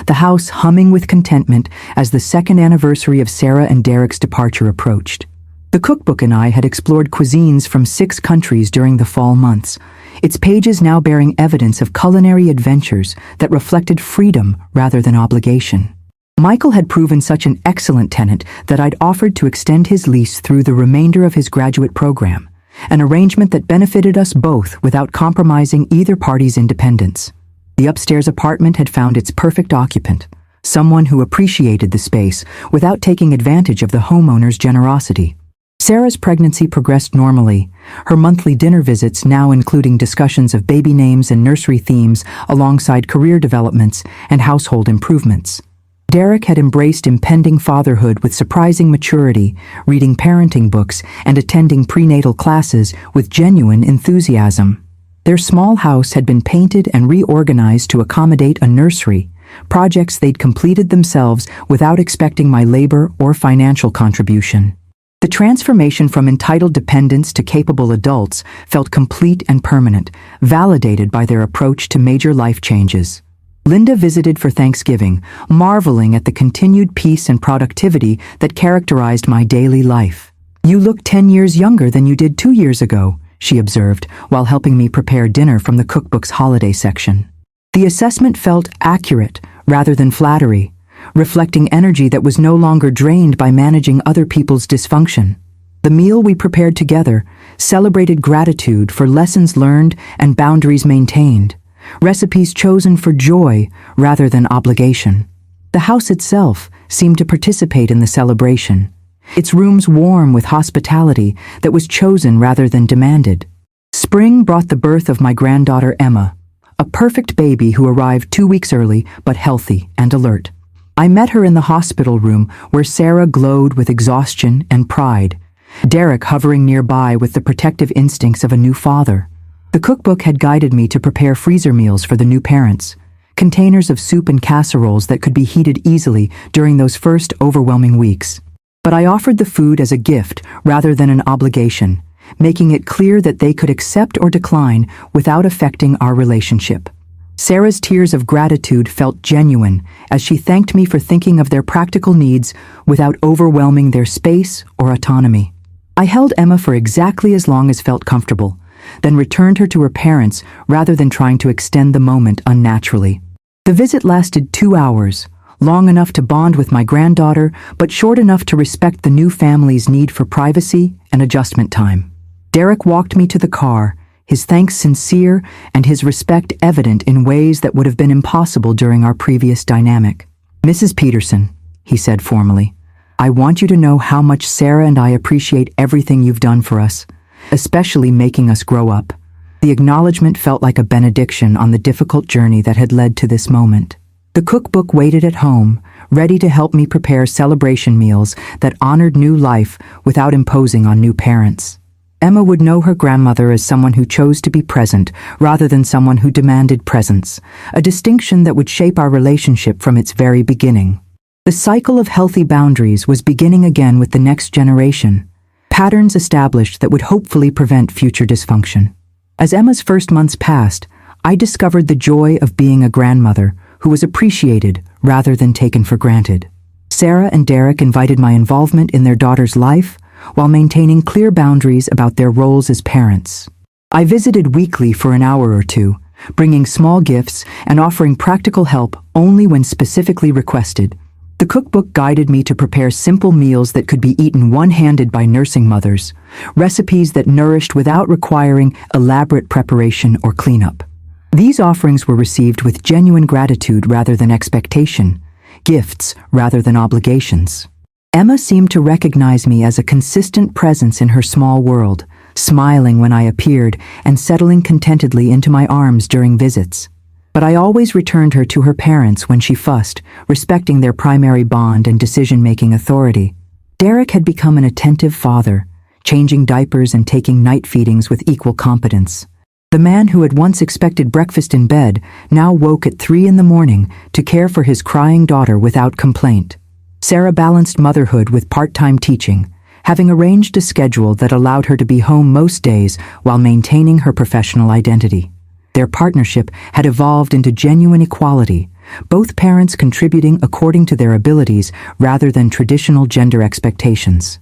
the house humming with contentment as the second anniversary of Sarah and Derek's departure approached. The cookbook and I had explored cuisines from 6 countries during the fall months, its pages now bearing evidence of culinary adventures that reflected freedom rather than obligation. Michael had proven such an excellent tenant that I'd offered to extend his lease through the remainder of his graduate program, an arrangement that benefited us both without compromising either party's independence. The upstairs apartment had found its perfect occupant, someone who appreciated the space without taking advantage of the homeowner's generosity. Sarah's pregnancy progressed normally, her monthly dinner visits now including discussions of baby names and nursery themes alongside career developments and household improvements. Derek had embraced impending fatherhood with surprising maturity, reading parenting books and attending prenatal classes with genuine enthusiasm. Their small house had been painted and reorganized to accommodate a nursery, projects they'd completed themselves without expecting my labor or financial contribution. The transformation from entitled dependents to capable adults felt complete and permanent, validated by their approach to major life changes. Linda visited for Thanksgiving, marveling at the continued peace and productivity that characterized my daily life. "You look 10 years younger than you did 2 years ago," she observed, while helping me prepare dinner from the cookbook's holiday section. The assessment felt accurate rather than flattery, reflecting energy that was no longer drained by managing other people's dysfunction. The meal we prepared together celebrated gratitude for lessons learned and boundaries maintained, recipes chosen for joy rather than obligation. The house itself seemed to participate in the celebration, its rooms warm with hospitality that was chosen rather than demanded. Spring brought the birth of my granddaughter Emma, a perfect baby who arrived 2 weeks early but healthy and alert. I met her in the hospital room where Sarah glowed with exhaustion and pride, Derek hovering nearby with the protective instincts of a new father. The cookbook had guided me to prepare freezer meals for the new parents, containers of soup and casseroles that could be heated easily during those first overwhelming weeks. But I offered the food as a gift rather than an obligation, making it clear that they could accept or decline without affecting our relationship. Sarah's tears of gratitude felt genuine as she thanked me for thinking of their practical needs without overwhelming their space or autonomy. I held Emma for exactly as long as felt comfortable, then returned her to her parents rather than trying to extend the moment unnaturally. The visit lasted 2 hours, long enough to bond with my granddaughter, but short enough to respect the new family's need for privacy and adjustment time. Derek walked me to the car, his thanks sincere and his respect evident in ways that would have been impossible during our previous dynamic. "Mrs. Peterson," he said formally, "I want you to know how much Sarah and I appreciate everything you've done for us, especially making us grow up." The acknowledgement felt like a benediction on the difficult journey that had led to this moment. The cookbook waited at home, ready to help me prepare celebration meals that honored new life without imposing on new parents. Emma would know her grandmother as someone who chose to be present rather than someone who demanded presence, a distinction that would shape our relationship from its very beginning. The cycle of healthy boundaries was beginning again with the next generation, patterns established that would hopefully prevent future dysfunction. As Emma's first months passed, I discovered the joy of being a grandmother who was appreciated rather than taken for granted. Sarah and Derek invited my involvement in their daughter's life, while maintaining clear boundaries about their roles as parents. I visited weekly for an hour or two, bringing small gifts and offering practical help only when specifically requested. The cookbook guided me to prepare simple meals that could be eaten one-handed by nursing mothers, recipes that nourished without requiring elaborate preparation or cleanup. These offerings were received with genuine gratitude rather than expectation, gifts rather than obligations. Emma seemed to recognize me as a consistent presence in her small world, smiling when I appeared and settling contentedly into my arms during visits. But I always returned her to her parents when she fussed, respecting their primary bond and decision-making authority. Derek had become an attentive father, changing diapers and taking night feedings with equal competence. The man who had once expected breakfast in bed now woke at 3 in the morning to care for his crying daughter without complaint. Sarah balanced motherhood with part-time teaching, having arranged a schedule that allowed her to be home most days while maintaining her professional identity. Their partnership had evolved into genuine equality, both parents contributing according to their abilities rather than traditional gender expectations.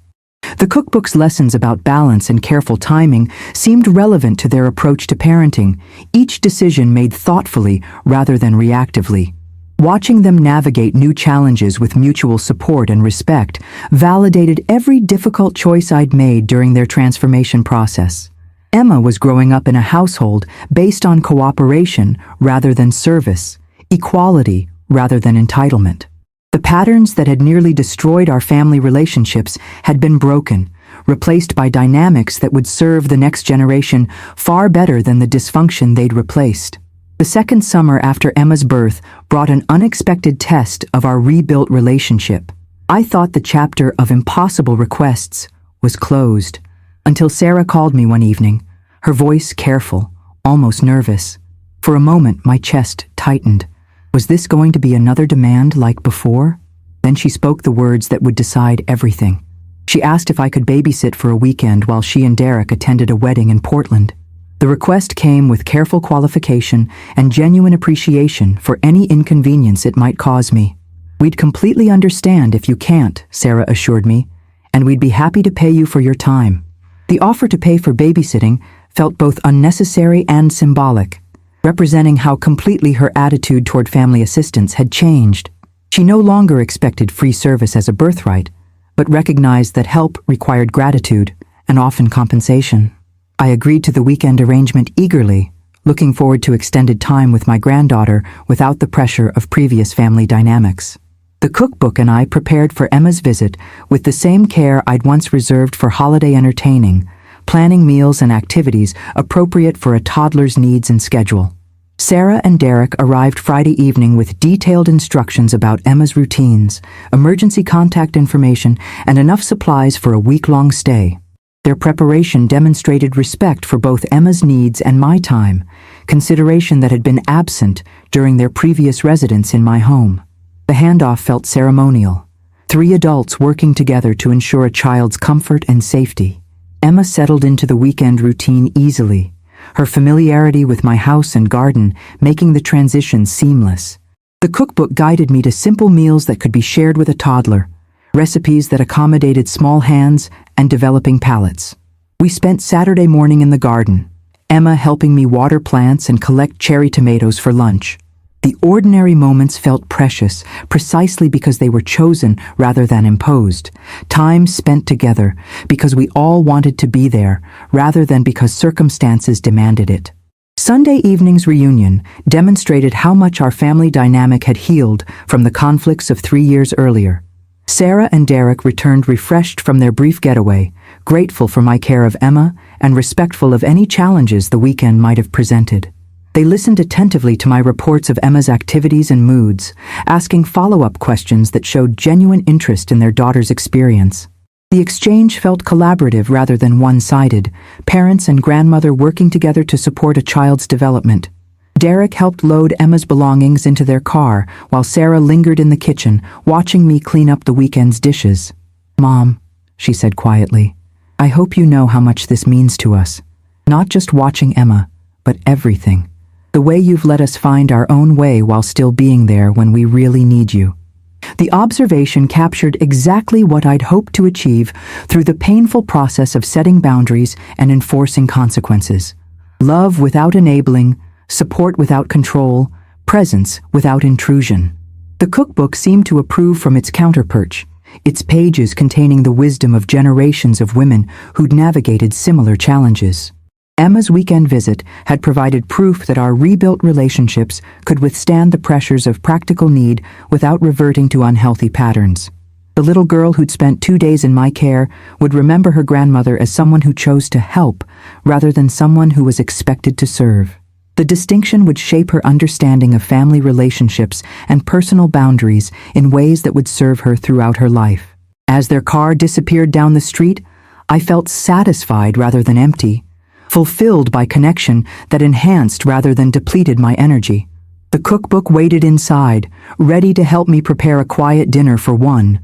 The cookbook's lessons about balance and careful timing seemed relevant to their approach to parenting, each decision made thoughtfully rather than reactively. Watching them navigate new challenges with mutual support and respect validated every difficult choice I'd made during their transformation process. Emma was growing up in a household based on cooperation rather than service, equality rather than entitlement. The patterns that had nearly destroyed our family relationships had been broken, replaced by dynamics that would serve the next generation far better than the dysfunction they'd replaced. The second summer after Emma's birth brought an unexpected test of our rebuilt relationship. I thought the chapter of impossible requests was closed, until Sarah called me one evening, her voice careful, almost nervous. For a moment, my chest tightened. Was this going to be another demand like before? Then she spoke the words that would decide everything. She asked if I could babysit for a weekend while she and Derek attended a wedding in Portland. The request came with careful qualification and genuine appreciation for any inconvenience it might cause me. "We'd completely understand if you can't," Sarah assured me, "and we'd be happy to pay you for your time." The offer to pay for babysitting felt both unnecessary and symbolic, representing how completely her attitude toward family assistance had changed. She no longer expected free service as a birthright, but recognized that help required gratitude and often compensation. I agreed to the weekend arrangement eagerly, looking forward to extended time with my granddaughter without the pressure of previous family dynamics. The cookbook and I prepared for Emma's visit with the same care I'd once reserved for holiday entertaining, planning meals and activities appropriate for a toddler's needs and schedule. Sarah and Derek arrived Friday evening with detailed instructions about Emma's routines, emergency contact information, and enough supplies for a week-long stay. Their preparation demonstrated respect for both Emma's needs and my time, consideration that had been absent during their previous residence in my home. The handoff felt ceremonial, 3 adults working together to ensure a child's comfort and safety. Emma settled into the weekend routine easily, her familiarity with my house and garden making the transition seamless. The cookbook guided me to simple meals that could be shared with a toddler, recipes that accommodated small hands and developing palates. We spent Saturday morning in the garden, Emma helping me water plants and collect cherry tomatoes for lunch. The ordinary moments felt precious, precisely because they were chosen rather than imposed. Time spent together because we all wanted to be there, rather than because circumstances demanded it. Sunday evening's reunion demonstrated how much our family dynamic had healed from the conflicts of 3 years earlier. Sarah and Derek returned refreshed from their brief getaway, grateful for my care of Emma and respectful of any challenges the weekend might have presented. They listened attentively to my reports of Emma's activities and moods, asking follow-up questions that showed genuine interest in their daughter's experience. The exchange felt collaborative rather than one-sided, parents and grandmother working together to support a child's development. Derek helped load Emma's belongings into their car while Sarah lingered in the kitchen, watching me clean up the weekend's dishes. "Mom," she said quietly, "I hope you know how much this means to us. Not just watching Emma, but everything. The way you've let us find our own way while still being there when we really need you." The observation captured exactly what I'd hoped to achieve through the painful process of setting boundaries and enforcing consequences. Love without enabling, support without control, presence without intrusion. The cookbook seemed to approve from its counterperch, its pages containing the wisdom of generations of women who'd navigated similar challenges. Emma's weekend visit had provided proof that our rebuilt relationships could withstand the pressures of practical need without reverting to unhealthy patterns. The little girl who'd spent 2 days in my care would remember her grandmother as someone who chose to help rather than someone who was expected to serve. The distinction would shape her understanding of family relationships and personal boundaries in ways that would serve her throughout her life. As their car disappeared down the street, I felt satisfied rather than empty, fulfilled by connection that enhanced rather than depleted my energy. The cookbook waited inside, ready to help me prepare a quiet dinner for one,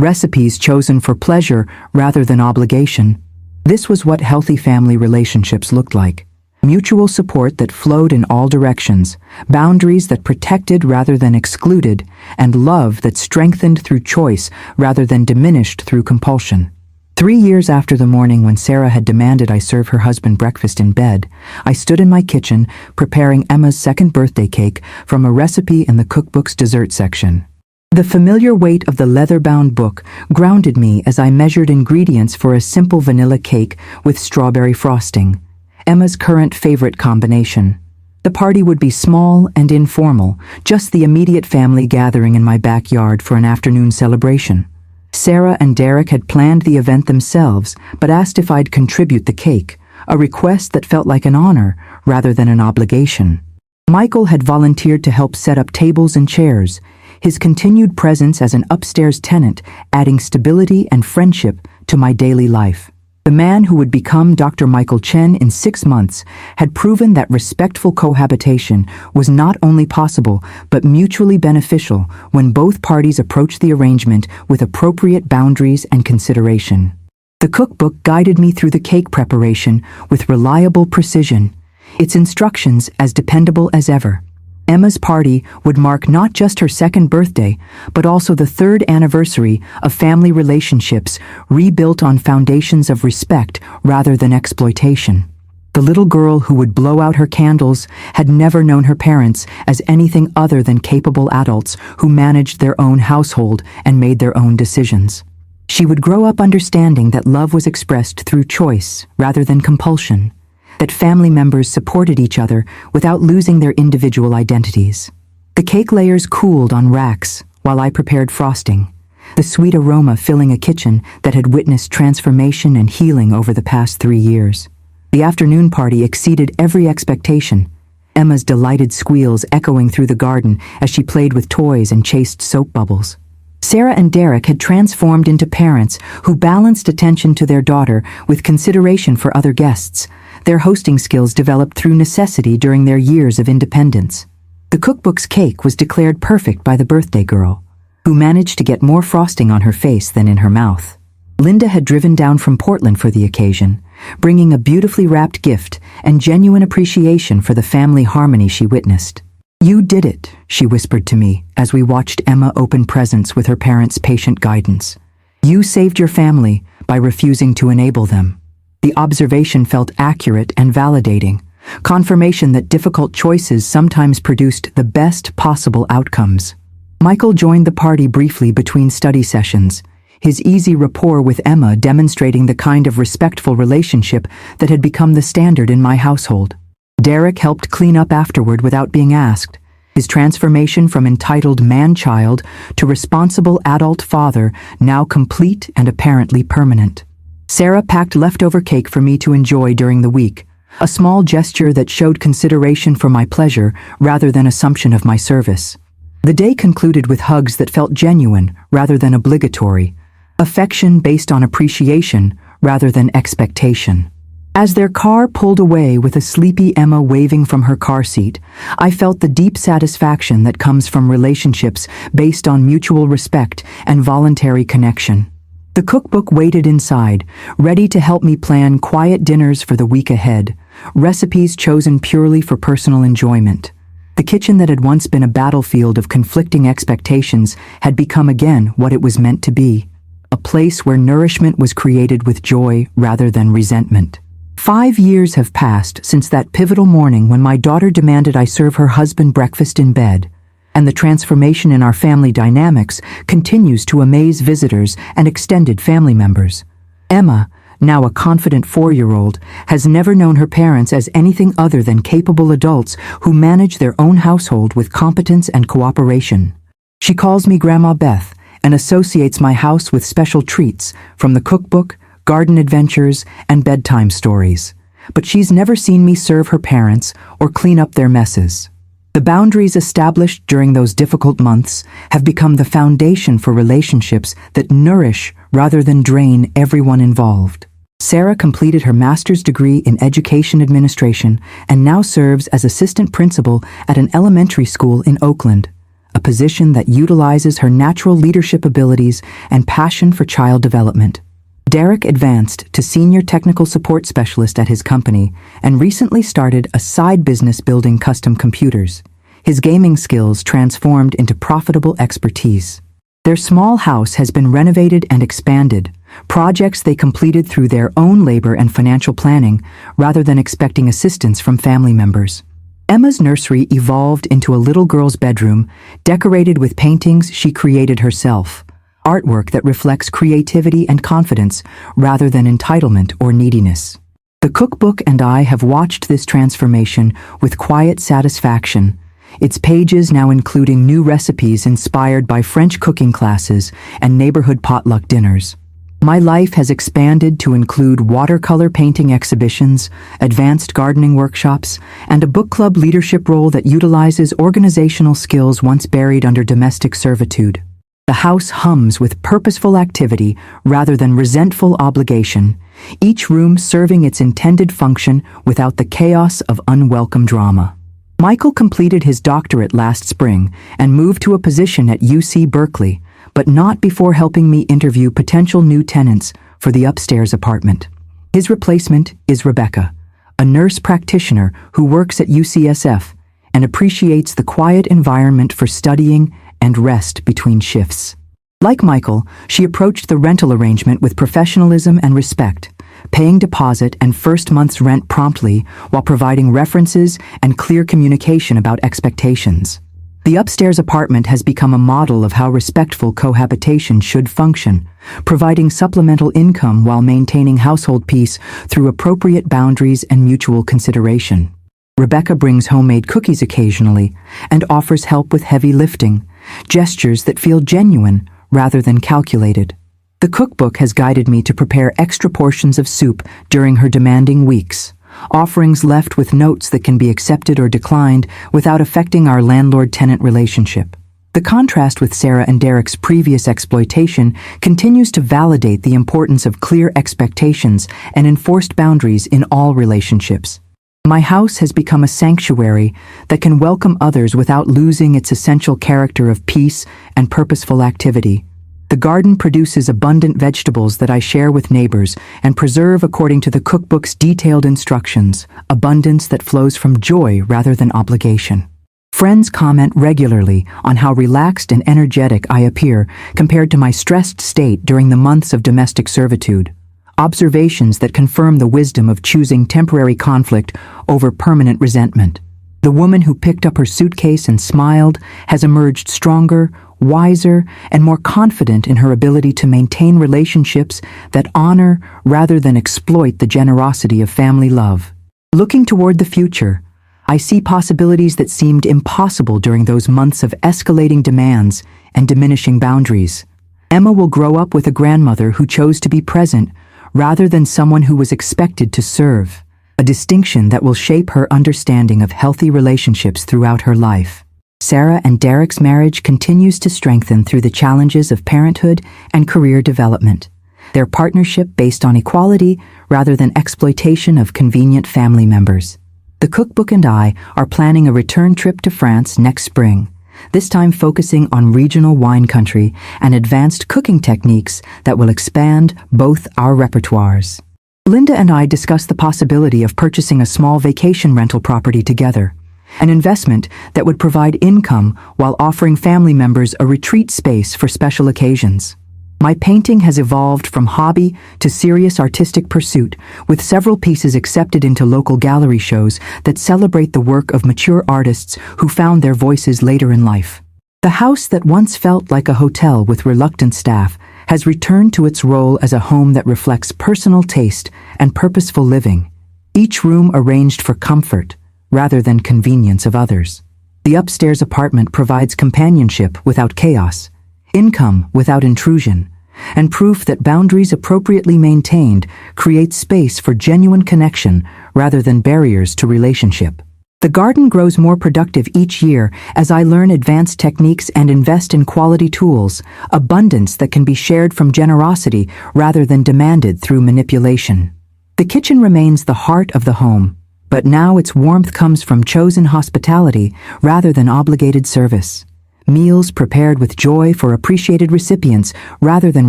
recipes chosen for pleasure rather than obligation. This was what healthy family relationships looked like. Mutual support that flowed in all directions, boundaries that protected rather than excluded, and love that strengthened through choice rather than diminished through compulsion. 3 years after the morning when Sarah had demanded I serve her husband breakfast in bed, I stood in my kitchen preparing Emma's second birthday cake from a recipe in the cookbook's dessert section. The familiar weight of the leather-bound book grounded me as I measured ingredients for a simple vanilla cake with strawberry frosting, Emma's current favorite combination. The party would be small and informal, just the immediate family gathering in my backyard for an afternoon celebration. Sarah and Derek had planned the event themselves, but asked if I'd contribute the cake, a request that felt like an honor rather than an obligation. Michael had volunteered to help set up tables and chairs, his continued presence as an upstairs tenant adding stability and friendship to my daily life. The man who would become Dr. Michael Chen in 6 months had proven that respectful cohabitation was not only possible but mutually beneficial when both parties approached the arrangement with appropriate boundaries and consideration. The cookbook guided me through the cake preparation with reliable precision, its instructions as dependable as ever. Emma's party would mark not just her 2nd birthday, but also the 3rd anniversary of family relationships rebuilt on foundations of respect rather than exploitation. The little girl who would blow out her candles had never known her parents as anything other than capable adults who managed their own household and made their own decisions. She would grow up understanding that love was expressed through choice rather than compulsion, that family members supported each other without losing their individual identities. The cake layers cooled on racks while I prepared frosting, the sweet aroma filling a kitchen that had witnessed transformation and healing over the past 3 years. The afternoon party exceeded every expectation, Emma's delighted squeals echoing through the garden as she played with toys and chased soap bubbles. Sarah and Derek had transformed into parents who balanced attention to their daughter with consideration for other guests, their hosting skills developed through necessity during their years of independence. The cookbook's cake was declared perfect by the birthday girl, who managed to get more frosting on her face than in her mouth. Linda had driven down from Portland for the occasion, bringing a beautifully wrapped gift and genuine appreciation for the family harmony she witnessed. "You did it," she whispered to me as we watched Emma open presents with her parents' patient guidance. "You saved your family by refusing to enable them." The observation felt accurate and validating, confirmation that difficult choices sometimes produced the best possible outcomes. Michael joined the party briefly between study sessions, his easy rapport with Emma demonstrating the kind of respectful relationship that had become the standard in my household. Derek helped clean up afterward without being asked, his transformation from entitled man-child to responsible adult father now complete and apparently permanent. Sarah packed leftover cake for me to enjoy during the week, a small gesture that showed consideration for my pleasure rather than assumption of my service. The day concluded with hugs that felt genuine rather than obligatory, affection based on appreciation rather than expectation. As their car pulled away with a sleepy Emma waving from her car seat, I felt the deep satisfaction that comes from relationships based on mutual respect and voluntary connection. The cookbook waited inside, ready to help me plan quiet dinners for the week ahead, recipes chosen purely for personal enjoyment. The kitchen that had once been a battlefield of conflicting expectations had become again what it was meant to be, a place where nourishment was created with joy rather than resentment. 5 years have passed since that pivotal morning when my daughter demanded I serve her husband breakfast in bed, and the transformation in our family dynamics continues to amaze visitors and extended family members. Emma, now a confident 4-year-old, has never known her parents as anything other than capable adults who manage their own household with competence and cooperation. She calls me Grandma Beth and associates my house with special treats from the cookbook, garden adventures, and bedtime stories. But she's never seen me serve her parents or clean up their messes. The boundaries established during those difficult months have become the foundation for relationships that nourish rather than drain everyone involved. Sarah completed her master's degree in education administration and now serves as assistant principal at an elementary school in Oakland, a position that utilizes her natural leadership abilities and passion for child development. Derek advanced to senior technical support specialist at his company and recently started a side business building custom computers. His gaming skills transformed into profitable expertise. Their small house has been renovated and expanded, projects they completed through their own labor and financial planning rather than expecting assistance from family members. Emma's nursery evolved into a little girl's bedroom, decorated with paintings she created herself. Artwork that reflects creativity and confidence rather than entitlement or neediness. The cookbook and I have watched this transformation with quiet satisfaction, its pages now including new recipes inspired by French cooking classes and neighborhood potluck dinners. My life has expanded to include watercolor painting exhibitions, advanced gardening workshops, and a book club leadership role that utilizes organizational skills once buried under domestic servitude. The house hums with purposeful activity rather than resentful obligation, each room serving its intended function without the chaos of unwelcome drama. Michael completed his doctorate last spring and moved to a position at UC Berkeley, but not before helping me interview potential new tenants for the upstairs apartment. His replacement is Rebecca, a nurse practitioner who works at UCSF and appreciates the quiet environment for studying and rest between shifts. Like Michael, she approached the rental arrangement with professionalism and respect, paying deposit and first month's rent promptly while providing references and clear communication about expectations. The upstairs apartment has become a model of how respectful cohabitation should function, providing supplemental income while maintaining household peace through appropriate boundaries and mutual consideration. Rebecca brings homemade cookies occasionally and offers help with heavy lifting, gestures that feel genuine rather than calculated. The cookbook has guided me to prepare extra portions of soup during her demanding weeks, offerings left with notes that can be accepted or declined without affecting our landlord-tenant relationship. The contrast with Sarah and Derek's previous exploitation continues to validate the importance of clear expectations and enforced boundaries in all relationships. My house has become a sanctuary that can welcome others without losing its essential character of peace and purposeful activity. The garden produces abundant vegetables that I share with neighbors and preserve according to the cookbook's detailed instructions, abundance that flows from joy rather than obligation. Friends comment regularly on how relaxed and energetic I appear compared to my stressed state during the months of domestic servitude. Observations that confirm the wisdom of choosing temporary conflict over permanent resentment. The woman who picked up her suitcase and smiled has emerged stronger, wiser, and more confident in her ability to maintain relationships that honor rather than exploit the generosity of family love. Looking toward the future, I see possibilities that seemed impossible during those months of escalating demands and diminishing boundaries. Emma will grow up with a grandmother who chose to be present rather than someone who was expected to serve, a distinction that will shape her understanding of healthy relationships throughout her life. Sarah and Derek's marriage continues to strengthen through the challenges of parenthood and career development. Their partnership based on equality rather than exploitation of convenient family members. The cookbook and I are planning a return trip to France next spring, this time focusing on regional wine country and advanced cooking techniques that will expand both our repertoires. Linda and I discussed the possibility of purchasing a small vacation rental property together, an investment that would provide income while offering family members a retreat space for special occasions. My painting has evolved from hobby to serious artistic pursuit, with several pieces accepted into local gallery shows that celebrate the work of mature artists who found their voices later in life. The house that once felt like a hotel with reluctant staff has returned to its role as a home that reflects personal taste and purposeful living, each room arranged for comfort rather than convenience of others. The upstairs apartment provides companionship without chaos, income without intrusion, and proof that boundaries appropriately maintained create space for genuine connection rather than barriers to relationship. The garden grows more productive each year as I learn advanced techniques and invest in quality tools, abundance that can be shared from generosity rather than demanded through manipulation. The kitchen remains the heart of the home, but now its warmth comes from chosen hospitality rather than obligated service. Meals prepared with joy for appreciated recipients rather than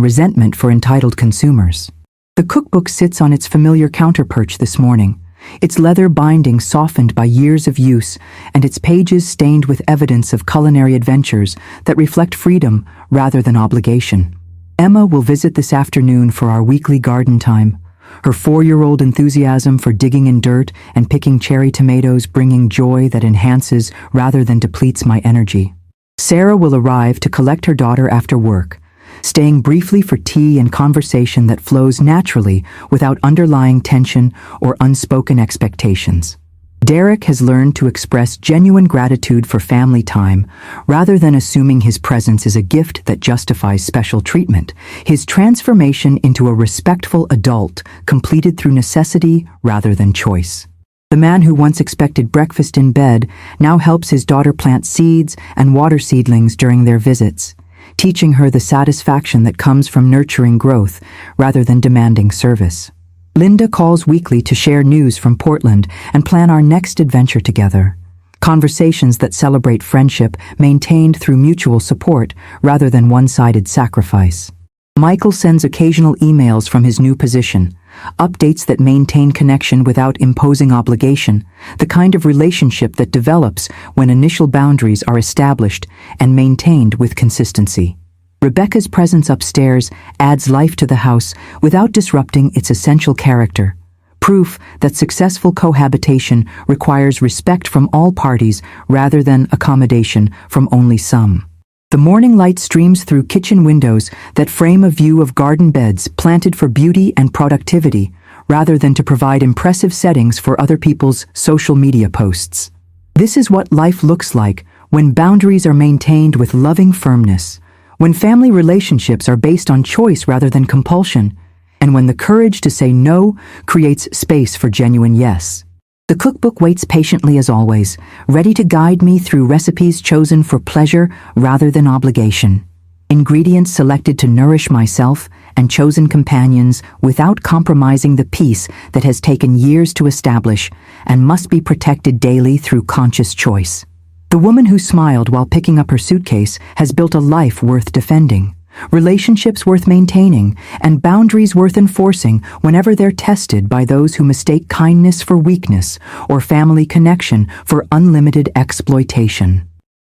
resentment for entitled consumers. The cookbook sits on its familiar counterperch this morning, its leather binding softened by years of use and its pages stained with evidence of culinary adventures that reflect freedom rather than obligation. Emma will visit this afternoon for our weekly garden time, her 4-year-old enthusiasm for digging in dirt and picking cherry tomatoes bringing joy that enhances rather than depletes my energy. Sarah will arrive to collect her daughter after work, staying briefly for tea and conversation that flows naturally without underlying tension or unspoken expectations. Derek has learned to express genuine gratitude for family time rather than assuming his presence is a gift that justifies special treatment. His transformation into a respectful adult completed through necessity rather than choice. The man who once expected breakfast in bed now helps his daughter plant seeds and water seedlings during their visits, teaching her the satisfaction that comes from nurturing growth rather than demanding service. Linda calls weekly to share news from Portland and plan our next adventure together. Conversations that celebrate friendship maintained through mutual support rather than one-sided sacrifice. Michael sends occasional emails from his new position, updates that maintain connection without imposing obligation, the kind of relationship that develops when initial boundaries are established and maintained with consistency. Rebecca's presence upstairs adds life to the house without disrupting its essential character, proof that successful cohabitation requires respect from all parties rather than accommodation from only some. The morning light streams through kitchen windows that frame a view of garden beds planted for beauty and productivity rather than to provide impressive settings for other people's social media posts. This is what life looks like when boundaries are maintained with loving firmness, when family relationships are based on choice rather than compulsion, and when the courage to say no creates space for genuine yes. The cookbook waits patiently as always, ready to guide me through recipes chosen for pleasure rather than obligation. Ingredients selected to nourish myself and chosen companions without compromising the peace that has taken years to establish and must be protected daily through conscious choice. The woman who smiled while picking up her suitcase has built a life worth defending, relationships worth maintaining, and boundaries worth enforcing whenever they're tested by those who mistake kindness for weakness or family connection for unlimited exploitation.